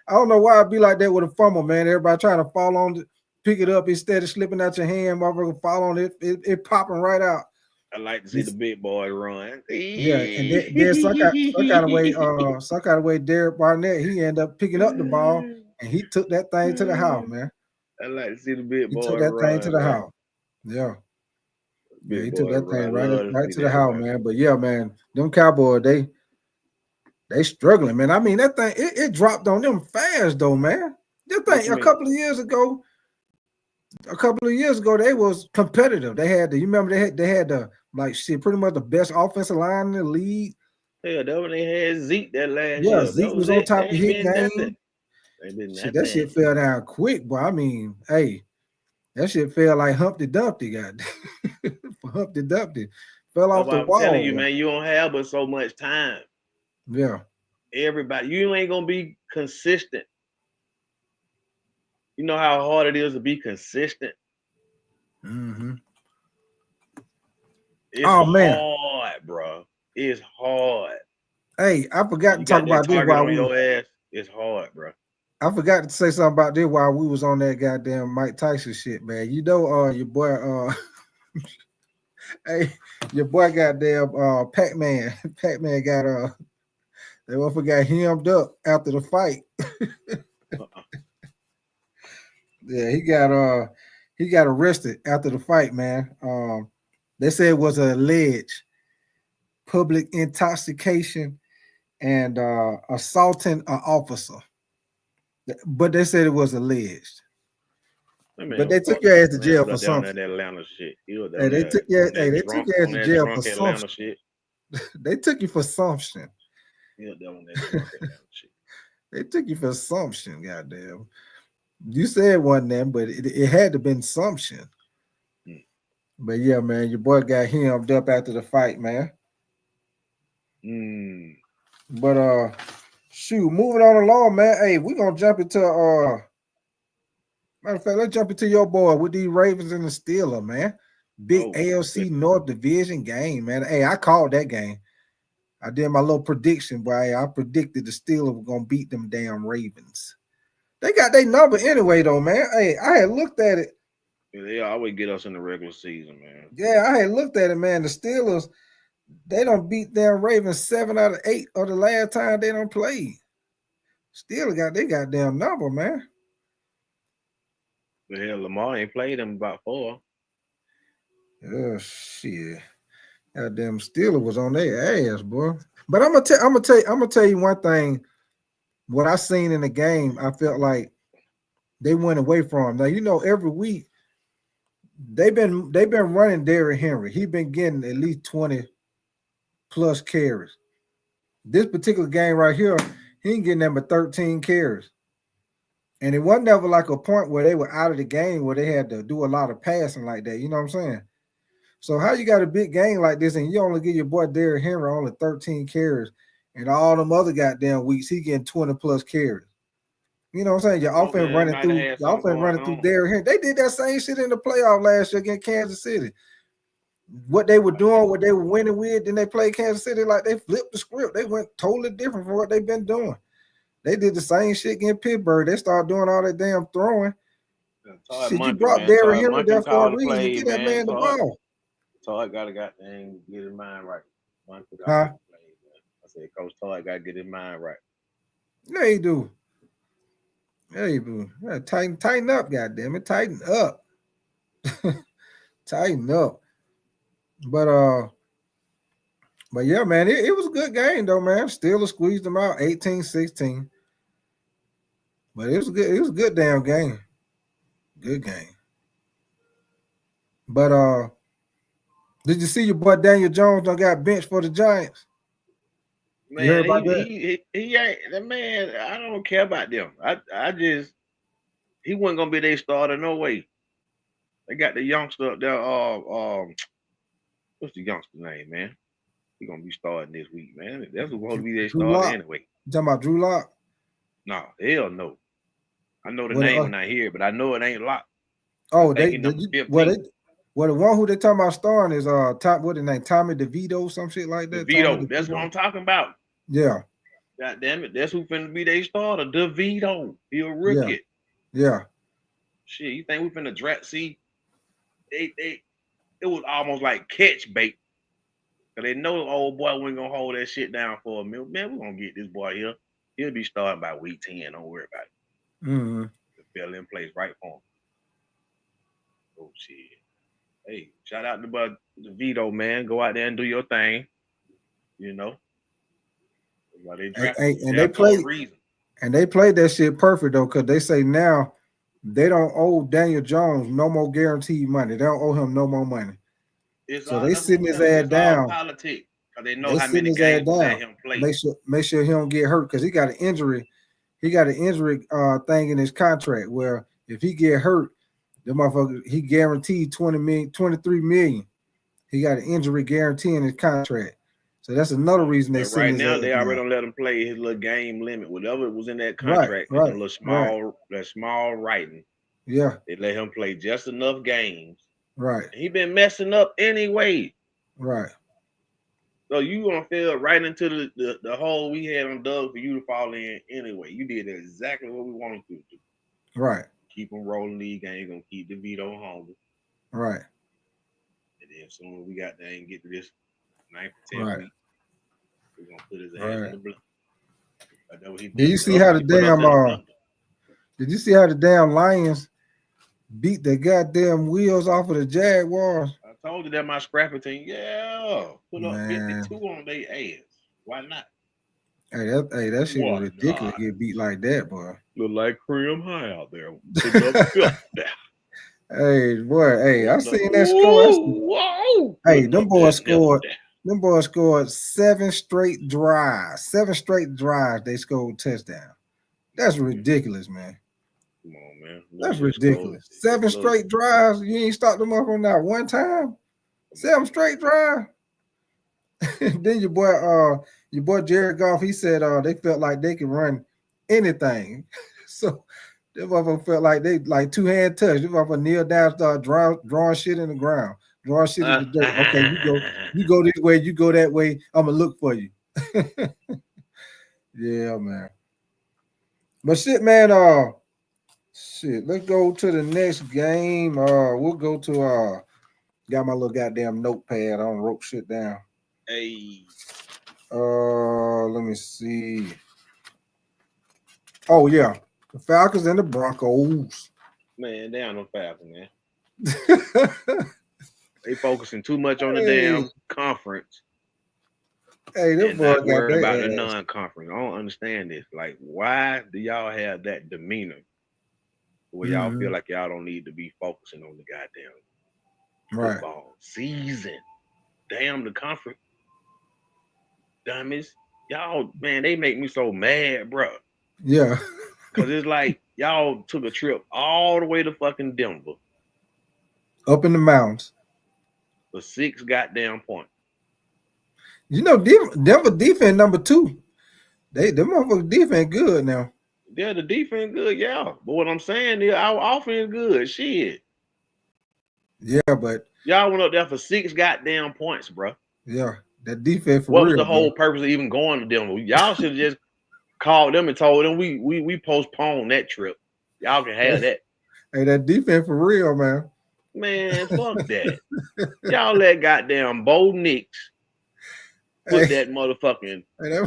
I don't know why it'd be like that with a fumble, man. Everybody trying to fall on to pick it up. It's steady slipping out your hand. Motherfucker fall on it. It popping right out. I like to see the big boy run. Yeah, and then some kind of way, Derek Barnett, he ended up picking up the ball and he took that thing to the house, man. I like to see the big boy. He took that thing to the house. Yeah. Yeah, he took that thing right to the house, man. But yeah, man, them Cowboys, they struggling, man. I mean, that thing it dropped on them fast though, man. That thing a couple of years ago, they was competitive. They had you remember they had the like shit, pretty much the best offensive line in the league. Yeah, that when they had Zeke that last year. Yeah, Zeke was on top of his game. That shit fell down quick, boy. I mean, hey, that shit fell like Humpty Dumpty, goddamn. Humpty Dumpty fell off the wall. I'm telling you, man, you don't have but so much time. Yeah. Everybody, you ain't gonna be consistent. You know how hard it is to be consistent. Mm-hmm. It's hard, bro. It's hard. Hey, I forgot to talk about this while your ass. It's hard, bro. I forgot to say something about this while we was on that goddamn Mike Tyson shit, man. You know, your boy, hey, your boy goddamn Pac-Man. Pac-Man got they motherfucker got hemmed up after the fight. Yeah, he got arrested after the fight, man. They said it was alleged public intoxication and assaulting an officer. But they said it was alleged. But they took your ass to jail for something. That Atlanta shit. Hey, they took your ass to jail for something. Shit. They took you for something. They took you for something, goddamn. You said one then, but it had to been something. But yeah, man, your boy got hemmed up after the fight, man. But shoot, moving on along, man. Hey, we're gonna jump into matter of fact, let's jump into your boy with these Ravens and the Steelers, man. Big AFC North Division game, man. Hey, I called that game. I did my little prediction, boy. I predicted the Steelers were gonna beat them damn Ravens. They got their number anyway, though, man. Hey, I had looked at it. Yeah, they always get us in the regular season, man. Yeah, I had looked at it, man. The Steelers, they don't beat them Ravens 7 out of 8 of the last time they don't play. Still got they goddamn number, man. But hell, Lamar ain't played them about 4. Oh shit. Goddamn Steelers was on their ass, boy. But I'm gonna tell you one thing. What I seen in the game, I felt like they went away from. Now, you know, every week they've been running Derrick Henry. He's been getting at least 20 plus carries. This particular game right here, he ain't getting them but 13 carries. And it wasn't ever like a point where they were out of the game where they had to do a lot of passing like that. You know what I'm saying? So how you got a big game like this and you only give your boy Derrick Henry only 13 carries, and all them other goddamn weeks he getting 20 plus carries? You know what I'm saying? Your offense running through Derrick Henry. They did that same shit in the playoff last year against Kansas City. What they were doing, what they were winning with, then they played Kansas City like they flipped the script. They went totally different from what they've been doing. They did the same shit against Pittsburgh. They started doing all that damn throwing. Shit, you brought Derrick Henry there for a reason. Get that man the ball. Todd got to get his mind right. Huh? I said, Coach Todd got to get his mind right. Yeah, he do. Yeah, he do. Yeah, tighten up, goddamn it. Tighten up. Tighten up. But yeah, man, it was a good game though, man. Steelers squeezed them out 18-16. But it was a good damn game. Good game. But did you see your boy Daniel Jones done got benched for the Giants? Man, you heard about that? He ain't that man. I don't care about them. I just he wasn't gonna be their starter, no way. They got the youngster up there. What's the youngster name, man? He gonna be starting this week, man. That's who's gonna be their starter anyway. You talking about Drew Lock? No, hell no. I know the name when I hear it, but I know it ain't Lock. Oh, the one who they talking about starting is what his name? Tommy DeVito, some shit like that. DeVito, that's what I'm talking about. Yeah. God damn it, that's who finna be their starter. DeVito. He a rookie. Yeah. Shit, you think we finna draft? See, it was almost like catch bait. Cause they know the old boy wasn't gonna hold that shit down for a minute. Man, we're gonna get this boy here. He'll be starting by week 10. Don't worry about it. Mm-hmm. The fill in place right for him. Oh shit. Hey, shout out to DeVito, man. Go out there and do your thing. You know. They played that shit perfect though, because they say now they don't owe Daniel Jones no more guaranteed money. They don't owe him no more money. So they sitting his ass down. Politics, they know how many games let him play. Make sure he don't get hurt because he got an injury. He got an injury thing in his contract where if he get hurt, the motherfucker he guaranteed 23 million. He got an injury guarantee in his contract. So that's another reason they right now they already don't let him play his little game limit. Whatever was in that contract, that small writing. Yeah. They let him play just enough games. Right. He been messing up anyway. Right. So you gonna fall right into the hole we had on Doug for you to fall in anyway. You did exactly what we wanted to do. Right. Keep him rolling these games. Gonna keep DeVito hungry. Right. And then soon as we got there and get to this 9 to 10 weeks, we're gonna put his ass in the blood. Did you see how the damn Lions beat the goddamn wheels off of the Jaguars? I told you that my scrappy team, put up 52 on their ass. Why not? Hey, that shit was ridiculous. Get beat like that, boy. Look like Cream High out there. Hey, boy. Hey, I seen that score. Whoa! Hey, them boys scored. Them boys scored 7 straight drives. 7 straight drives. They scored touchdown. That's ridiculous, man. Come on, man. That's ridiculous. 7 straight drives. You ain't stopped them up on that one time. 7 straight drives. Then your boy Jared Goff, he said they felt like they could run anything. So they motherfucker felt like they like 2-hand touch. They motherfucker kneel down, start drawing shit in the ground. Drawing shit in the dirt. Okay, you go this way, you go that way. I'm gonna look for you. Yeah, man. But shit, man. Shit. Let's go to the next game. We'll go to Got my little goddamn notepad. I don't wrote shit down. Hey, Let me see. Oh yeah, the Falcons and the Broncos. man, they on no Falcons, man. They focusing too much on the damn conference. Hey, them and boys not got worried about their the ass. non-conference. I don't understand this. Like, why do y'all have that demeanor where y'all feel like y'all don't need to be focusing on the goddamn football season? Damn the conference. Dummies. Y'all, man, they make me so mad, bro. Yeah. Cause it's like y'all took a trip all the way to fucking Denver. Up in the mountains. For 6 goddamn points. You know, Denver defense number 2. Them motherfuckers defense good now. Yeah, the defense good, yeah. But what I'm saying is our offense good. Shit. Yeah, but y'all went up there for 6 goddamn points, bro. Yeah, that defense for what real. Was the whole purpose of even going to Denver? Y'all should have just called them and told them we postponed that trip. Y'all can have that. Hey, that defense for real, man. Man, fuck that. Y'all let goddamn Bo Nix put that motherfucking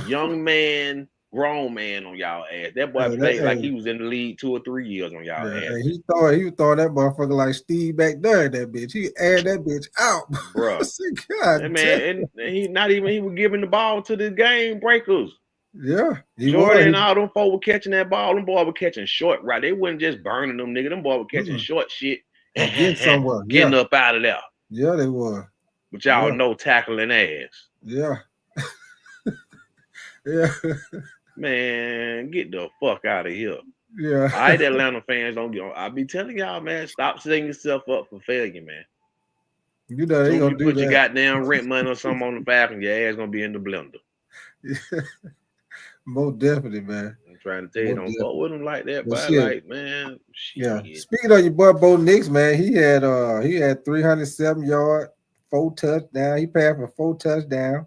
young man, grown man on y'all ass. That boy played like he was in the league 2 or 3 years on y'all ass. He was throwing that motherfucker like Steve back there, that bitch. He aired that bitch out. Bro. God, man, and he was giving the ball to the game breakers. Yeah. Jordan and all them folks were catching that ball. Them boys were catching short, right? They wasn't just burning them, nigga. Them boys were catching short shit. Getting somewhere. Getting up out of there. Yeah, they were. But y'all know tackling ass. Yeah. Yeah. Man, get the fuck out of here. Yeah. All right, Atlanta fans, don't get on. I be telling y'all, man, stop setting yourself up for failure, man. You know they gonna do put that. Your goddamn rent money or something on the Falcons, your ass gonna be in the blender. Yeah. Most definitely, man. I'm trying to tell you, don't fuck with them like that, but like, man, shit. Yeah. Speaking of your boy Bo Nix, man, he had 307 yards, 4 touchdowns. He passed for 4 touchdowns.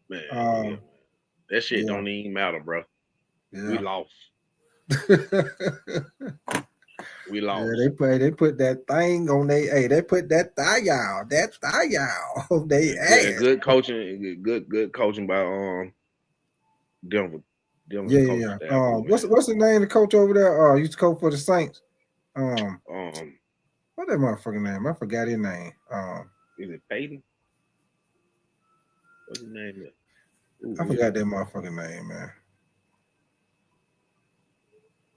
Man, that shit don't even matter, bro. Yeah. We lost. We lost. Yeah, they put that thing on they put that thigh out on their ass. Good coaching, good coaching by Denver. Yeah. What's the name of the coach over there? Used to coach for the Saints. What that motherfucking name? I forgot his name. Is it Peyton? What's his name? I forgot that motherfucking name, man.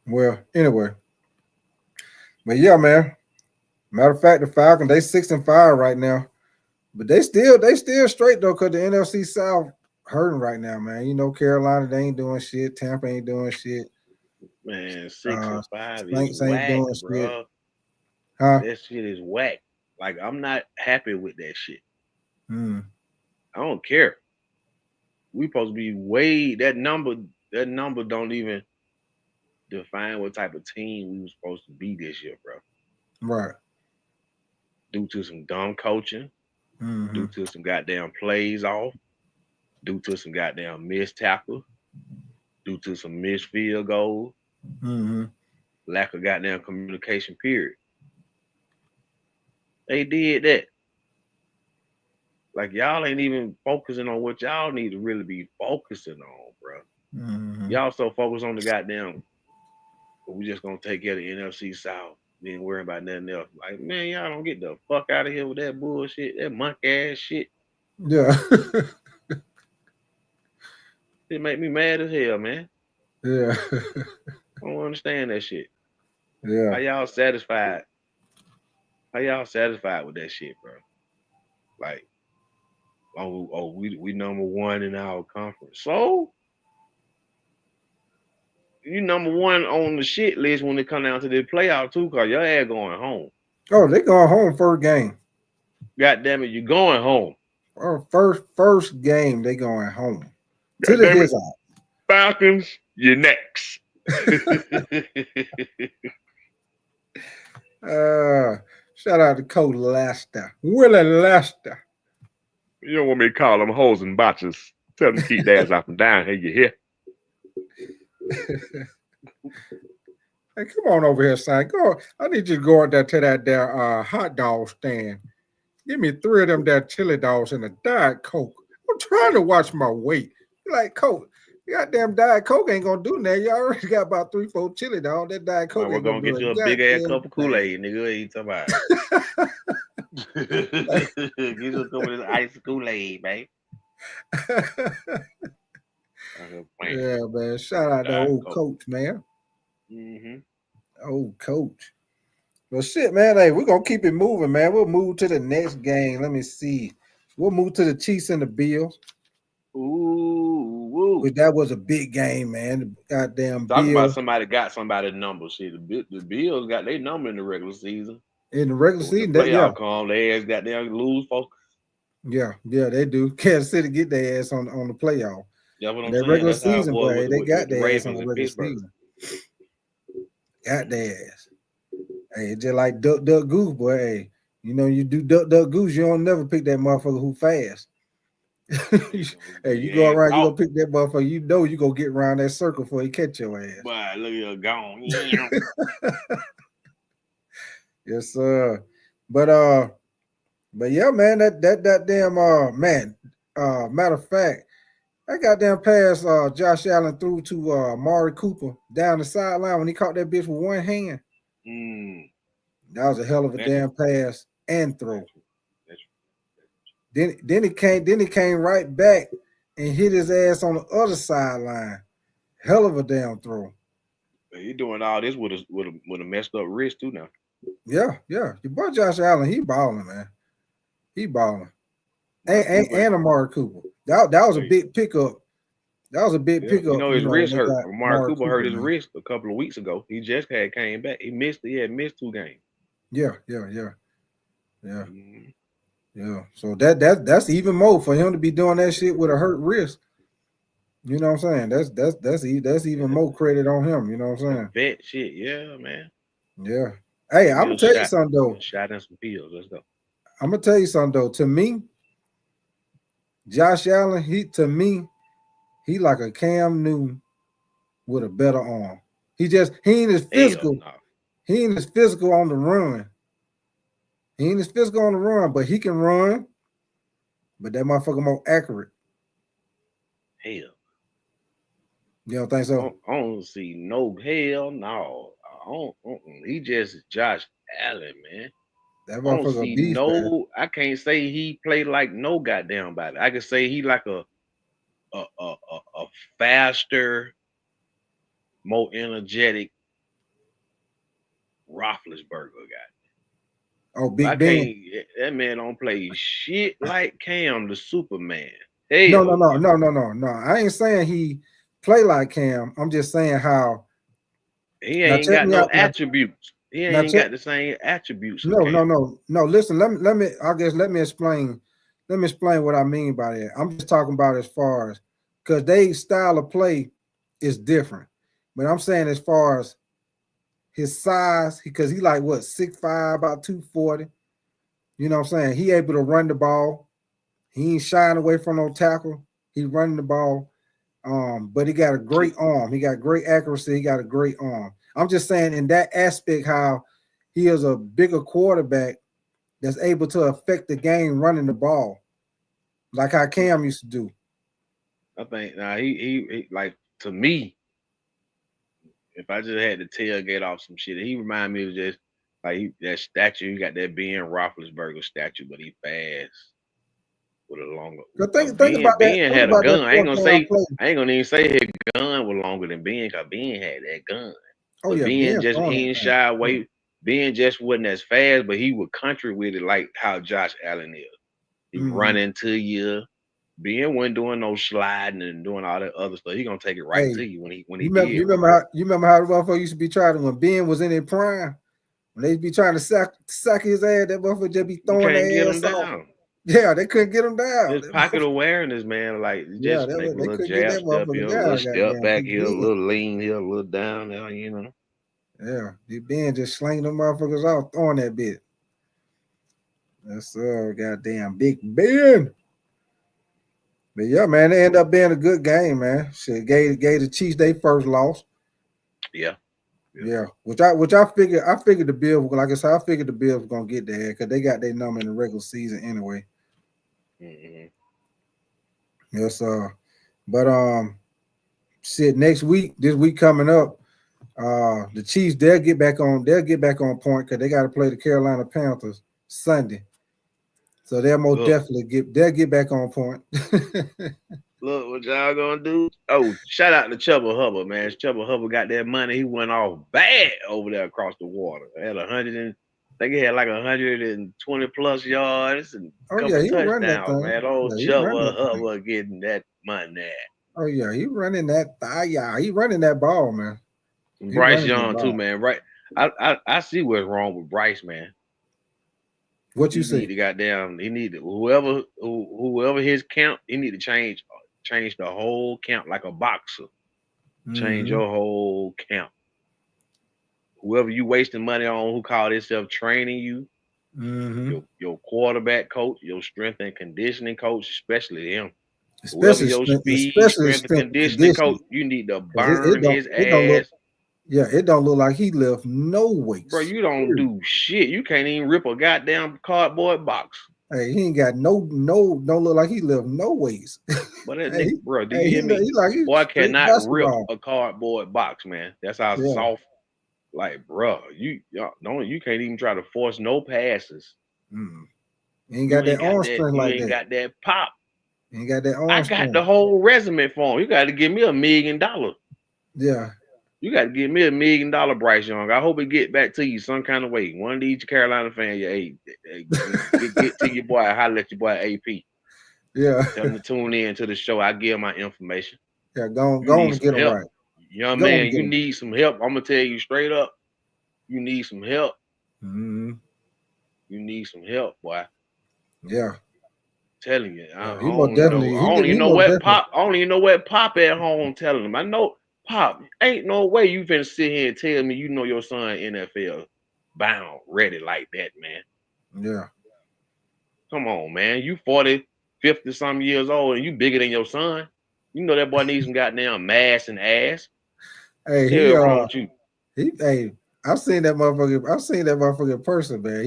Well, anyway. But yeah, man. Matter of fact, the Falcons, they 6-5 right now. But they still straight though, because the NFC South hurting right now, man. You know, Carolina, they ain't doing shit. Tampa ain't doing shit. Man, 6-5 Saints is whack, ain't doing bro. Shit. Huh? That shit is whack. Like, I'm not happy with that shit. I don't care. We supposed to be way that number don't even define what type of team we were supposed to be this year, bro. Right. Due to some dumb coaching, due to some goddamn plays off, due to some goddamn missed tackles, due to some missed field goals, lack of goddamn communication, period. They did that. Like, y'all ain't even focusing on what y'all need to really be focusing on, bro. Y'all so focused on the goddamn, we just gonna take care of the NFC South. We ain't worrying about nothing else. Like, man, y'all don't get the fuck out of here with that bullshit, that monkey ass shit. Yeah. It make me mad as hell, man. Yeah. I don't understand that shit. Yeah. How y'all satisfied? How y'all satisfied with that shit, bro? Like, we number 1 in our conference. So you number 1 on the shit list when it come down to the playoff too, cause your ass going home. Oh, they going home first game. God damn it, you going home. First game, they going home. To the his Falcons, you're next. Shout out to Coach Lester. Willie Lester. You don't want me to call them hoes and botches. Tell them to keep their ass up and down. Hey, you hear? Hey, come on over here, son. Go. I need you to go out there to that there hot dog stand. Give me 3 of them there chili dogs and a Diet Coke. I'm trying to watch my weight. You like Coke? Goddamn Diet Coke ain't gonna do nothing. You already got about 3, 4 chili dogs. That Diet Coke We're ain't gonna gonna get do you a big ass cup of Kool-Aid, nigga. What you talking about? Get you a cup of this ice Kool-Aid, man. Yeah, man. Shout out to old coach, man. Old coach. Well, shit, man. Hey, we're gonna keep it moving, man. We'll move to the next game. Let me see. We'll move to the Chiefs and the Bills. Ooh, Which that was a big game, man. The goddamn talk Bills. about somebody got somebody's number. See, the Bills got their number in the regular season. In the regular season, the playoff come, they ass got them lose focus. Yeah, they do. Kansas City get their ass on the playoff. Yeah, what I'm that saying. regular That's how season, it was boy, they got their ass on the in regular Pittsburgh. season. Got their ass. Hey, just like Duck Goose, boy. Hey, you know you do Duck Goose, you don't never pick that motherfucker who fast. Hey, you go around, you gonna pick that motherfucker. You know you gonna get around that circle before he catch your ass. Boy, look at you gone. Yes, sir. But yeah, man, that damn man. Matter of fact, that goddamn pass Josh Allen threw to Amari Cooper down the sideline when he caught that bitch with one hand. That was a hell of a damn pass and throw. Then he came right back and hit his ass on the other sideline. Hell of a damn throw. He doing all this with a messed up wrist too now. Yeah. Your boy Josh Allen, he balling, man. He balling. And Amari Cooper. That was a big pickup. That was a big pickup. You know, his wrist hurt. Amari Cooper hurt his wrist a couple of weeks ago. He just came back. He had missed 2 games. Yeah. Yeah. So that's even more for him to be doing that shit with a hurt wrist. You know what I'm saying? That's even more credit on him. You know what I'm saying? Vet shit, yeah, man. Yeah. Hey, I'm gonna tell you something though. Shot in some pills. Let's go. I'm gonna tell you something though. To me, Josh Allen, he like a Cam Newton with a better arm. He ain't as physical. No. He ain't as physical on the run. But he can run. But that motherfucker more accurate. Hell. You don't think so? I don't see no hell no. He just Josh Allen, man. That motherfucker beast, man. I can't say he played like no goddamn body. I can say he like a faster, more energetic Roethlisberger guy. Oh, Big Ben. That man don't play shit like Cam the Superman. Hell. No. I ain't saying he play like Cam. I'm just saying how he ain't got no attributes. He ain't got the same attributes. No. Listen, let me explain. Let me explain what I mean by that. I'm just talking about as far as because their style of play is different. But I'm saying as far as his size, because he like what 6'5", about 240. You know what I'm saying? He able to run the ball. He ain't shying away from no tackle. He running the ball. But he got a great arm. He got great accuracy. He got a great arm. I'm just saying in that aspect how he is a bigger quarterback that's able to affect the game running the ball, like how Cam used to do. I think now he like to me, if I just had to tailgate off some shit, he remind me of just like that statue. He got that Ben Roethlisberger statue, but he fast with a longer. Think about that. Ben had a gun. I ain't gonna even say his gun was longer than Ben because Ben had that gun. Oh yeah, Ben just he ain't shy away. Ben just wasn't as fast, but he would country with it like how Josh Allen is. He run into you. Ben wasn't doing no sliding and doing all that other stuff. He gonna take it right to you when he you remember how the motherfucker used to be trying to when Ben was in his prime when they be trying to sack his ass, that motherfucker just be throwing their ass down. Yeah, they couldn't get him down. His pocket awareness, man, like just make a little jab step here, a little step back here, a little lean here, a little down there, you know. Yeah, Ben just slinging them motherfuckers off, throwing that bit. Yes, sir. Goddamn Big Ben. But yeah, man, it ended up being a good game, man. Shit gave the Chiefs their first loss. Yeah. Yeah, which I figured the Bills, like I said, I figured the Bills were gonna get there because they got their number in the regular season anyway. Mm-hmm. Yes, sir. But shit, this week coming up, the Chiefs they'll get back on point because they got to play the Carolina Panthers Sunday. So they'll get back on point. Look what y'all gonna do. Oh, shout out to Chuba Hubbard, man. Chuba Hubbard got that money. He went off bad over there across the water. Had 100 and I think he had like 120 plus yards and a Oh yeah, couple he run that touchdowns, thing. man. Old Yeah, he run Chuba that thing. Hubbard getting that money. Oh yeah, he running that. Yeah, he running that ball, man. And He Bryce running that Young too, ball. man. Right. I see what's wrong with Bryce, man. What you He need say? to goddamn. He need to, whoever his count. He need to change the whole count like a boxer. Change Mm-hmm. your whole count. Whoever you wasting money on, who call themselves training you, Mm-hmm. your quarterback coach, your strength and conditioning coach, especially him. Whoever Especially your strength, speed, especially strength and strength and conditioning coach, conditioning. you need to Because burn his it don't look ass. yeah, it don't look like he left no Bro, weights. you don't Period. do shit. You can't even rip a goddamn cardboard box. Hey, he ain't got don't look like he left no weights. But that hey, nigga, bro, do you hey, hear me? he like The he's boy straight cannot rip basketball. a cardboard box, man. That's how Yeah, soft. Like, bro, you can't even try to force no passes. mm. He ain't got that arm strength You like ain't that. got that pop. He ain't got that I arm got the strength. whole resume for him. You got to give me $1 million. Yeah, You got to give me $1 million, Bryce Young. I hope it get back to you some kind of way. One of these Carolina fans, get to your boy. Holler at your boy AP. yeah, Tell him to tune in to the show. I give him my information. yeah. You Go on need and some get him help, right. young Go on and man. get You him. need some help. I'm gonna tell you straight up. You need some help. Mm-hmm. You need some help, boy. Yeah, Telling you, I he most don't know. definitely. I don't even He know most what definitely. pop. I don't even know what pop at home telling him. I know pop. Ain't no way you finna sit here and tell me you know your son NFL bound, ready like that, man. Yeah. Come on, man. You 40, 50 some years old and you bigger than your son. You know that boy needs some goddamn mass and ass. Hey, Hell wrong with you? hey, I've seen that motherfucker. I've seen that motherfucker in person, man.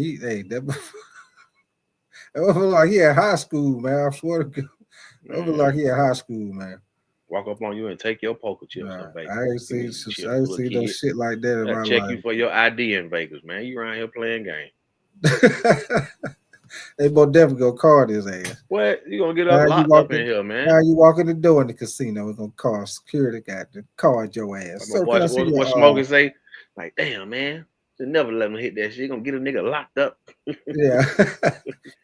That motherfucker like he at high school, man. I swear to God, that motherfucker like he at high school, man. Walk up on you and take your poker chips Nah, in Vegas. I ain't Give me seen some chips, I ain't little seen no kid. shit like that in I my check you life. for your ID in Vegas, man. You around here playing games. They both definitely gonna call his ass. What? You gonna get Now up you locked walk up in in, here, man. now you walk in the door in the casino. We're gonna call security guy to card your ass. Like my Sir, boy, can I see what your Smoking say? Like, damn, man. Should never let him hit that shit. You gonna get a nigga locked up yeah?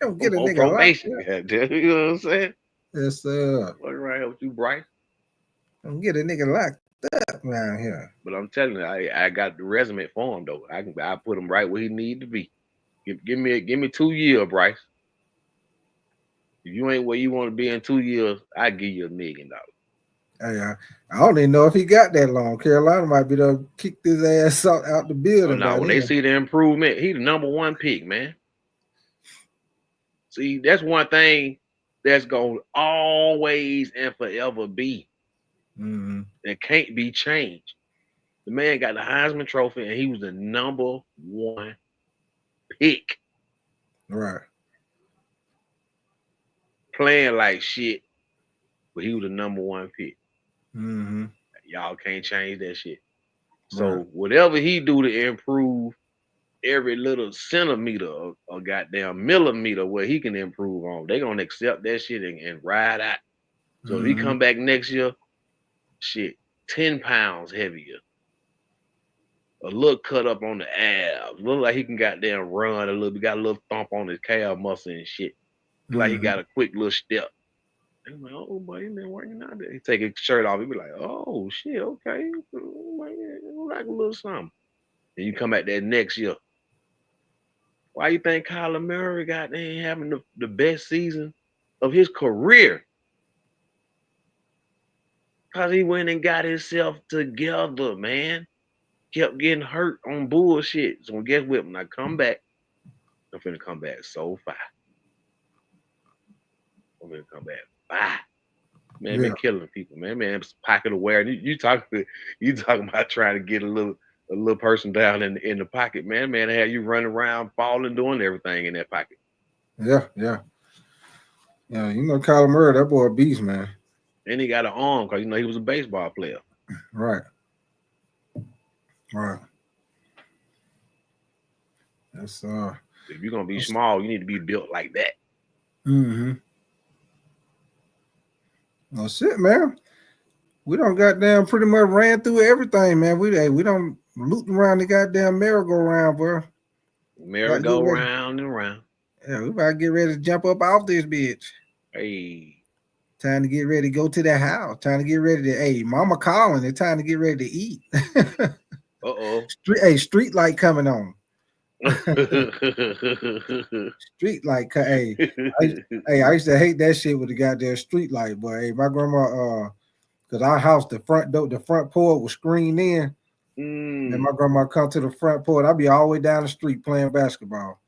Don't get a on nigga locked probation. up. Goddamn, you know what I'm saying? Yes, sir. What right here with you, Bryce? Don't get a nigga locked up around here. But I'm telling you, I got the resume for him though. I put him right where he need to be. Give me 2 years, Bryce. If you ain't where you want to be in 2 years, I give you $1 million. Hey, I don't even know if he got that long. Carolina might be able to kick his ass out the Oh building no, by when they then. see the improvement, he the #1 pick, man. See, that's one thing that's gonna always and forever be. Mm-hmm. That can't be changed. The man got the Heisman Trophy and he was the #1 pick. Right. Playing like shit, but he was the #1 pick. Mm-hmm. Y'all can't change that shit. So Right. whatever he do to improve every little centimeter or goddamn millimeter where he can improve on, they gonna accept that shit and ride out. So if he Mm-hmm. come back next year, shit, 10 pounds heavier. A little cut up on the abs. Look like he can goddamn run a little bit, got a little thump on his calf muscle and shit. Like he Mm-hmm. got a quick little step. I'm like, oh boy, he been working out there. He take his shirt off, he be like, oh shit, okay. Oh, man, like a little something. And you come back that next year. Why you think Kyler Murray got there having the best season of his career? Cause he went and got himself together, man. Kept getting hurt on bullshit. So guess what? When I come back, I'm finna come back so far. I'm gonna come back. Bye. Man, been killing people, man. Man, pocket aware. You talking about trying to get a little person down in the pocket, man. Man, have you running around, falling, doing everything in that pocket. Yeah. You know, Kyler Murray, that boy a beast, man. And he got an arm because he was a baseball player. Right. That's If you're gonna be small, you need to be built like that. Mm-hmm. Well, shit, man. We don't goddamn pretty much ran through everything, man. We don't looting around the goddamn merry-go-round, bro. Merry-go-round and round. Yeah, we about to get ready to jump up off this bitch. Hey. Time to get ready to go to the house. Time to get ready to, hey, mama calling. It's time to get ready to eat. Uh-oh. Street light coming on. Street light, hey, I used to hate that shit with the goddamn street light, boy. Hey, my grandma, because our house, the front porch was screened in. And my grandma come to the front porch. I'd be all the way down the street playing basketball.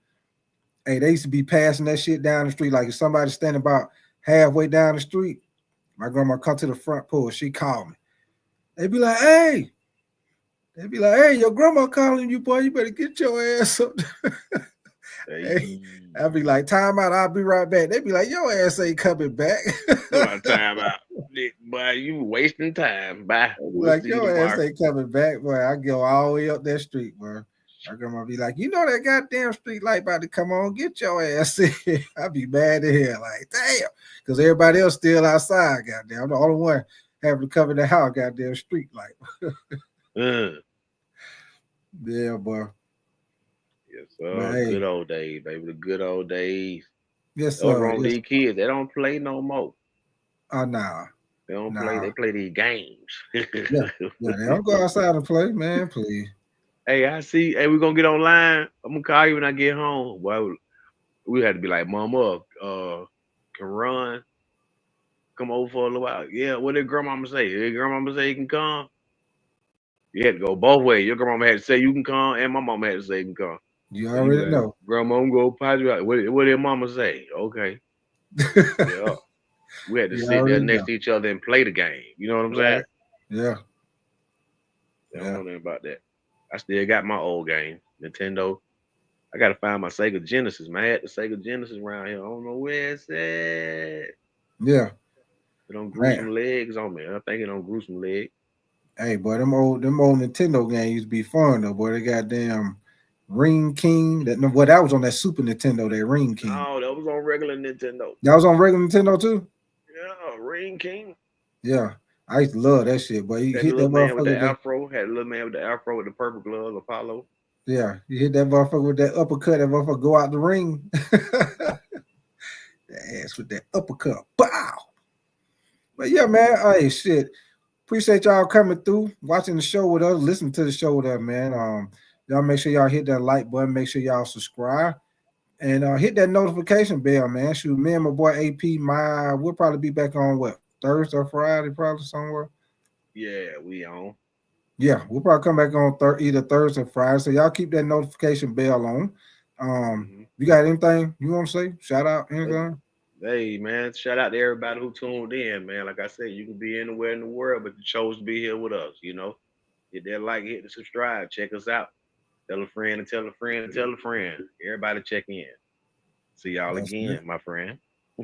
Hey, they used to be passing that shit down the street. Like if somebody standing about halfway down the street, my grandma come to the front porch. She called me. They'd be like, hey. They'd be like, hey, your grandma calling you, boy. You better get your ass up. Hey, I'd be like, time out. I'll be right back. They'd be like, your ass ain't coming back. Time out. Boy, you wasting time. Bye. Like, your ass ain't coming back, boy. I go all the way up that street, boy. My grandma be like, you know that goddamn street light about to come on. Get your ass in. I'd be mad at her. Like, damn. Because everybody else still outside, goddamn. I'm the only one having to cover the house, goddamn street light. Yeah, boy. Yes, sir. Hey. Good old days, baby. The good old days. Yes, sir. These kids, they don't play no more. Oh, nah. They don't play. They play these games. Yeah, they don't go outside and play, man. Please. Hey, I see. Hey, we're gonna get online. I'm gonna call you when I get home. Well, we had to be like, Mama, can Ron come over for a little while? Yeah, what did grandmama say? Did grandmama say you can come? You had to go both ways. Your grandmama had to say you can come, and my mama had to say you can come. You already know. Grandma, I'm gonna potty out. What did mama say? Okay. Yeah. We had to sit there next to each other and play the game. You know what I'm saying? Yeah. I don't know nothing about that. I still got my old game, Nintendo. I gotta find my Sega Genesis, man. I had the Sega Genesis around here. I don't know where it's at. Yeah. It don't grew some legs on me. I think it don't grew some legs. Hey, boy, them old Nintendo games used to be fun though, boy. They got damn Ring King. That was on that Super Nintendo, that Ring King. Oh, that was on regular Nintendo. That was on regular Nintendo too? Yeah, Ring King. Yeah. I used to love that shit, boy. You hit that man with the afro, had a little man with the afro with the purple gloves, Apollo. Yeah, you hit that motherfucker with that uppercut, that motherfucker go out the ring. That ass with that uppercut. Bow. But yeah, man, hey, shit. Appreciate y'all coming through, watching the show with us, listening to the show with us, man. Y'all make sure y'all hit that like button, make sure y'all subscribe, and hit that notification bell, man. Shoot, me and my boy AP, we'll probably be back on what? Thursday or Friday, probably somewhere. Yeah, we on. Yeah, we'll probably come back on either Thursday or Friday. So y'all keep that notification bell on. You got anything you want to say? Shout out, anything? Hey, man, shout out to everybody who tuned in, man. Like I said, you can be anywhere in the world, but you chose to be here with us, you know. Hit that like, hit the subscribe, check us out. Tell a friend and tell a friend and tell a friend. Everybody check in. See y'all again, my friend.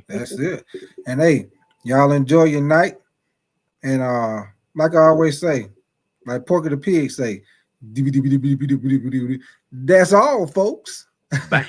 That's it. And hey, y'all enjoy your night. And like I always say, like Porky the Pig say, that's all, folks. Bam.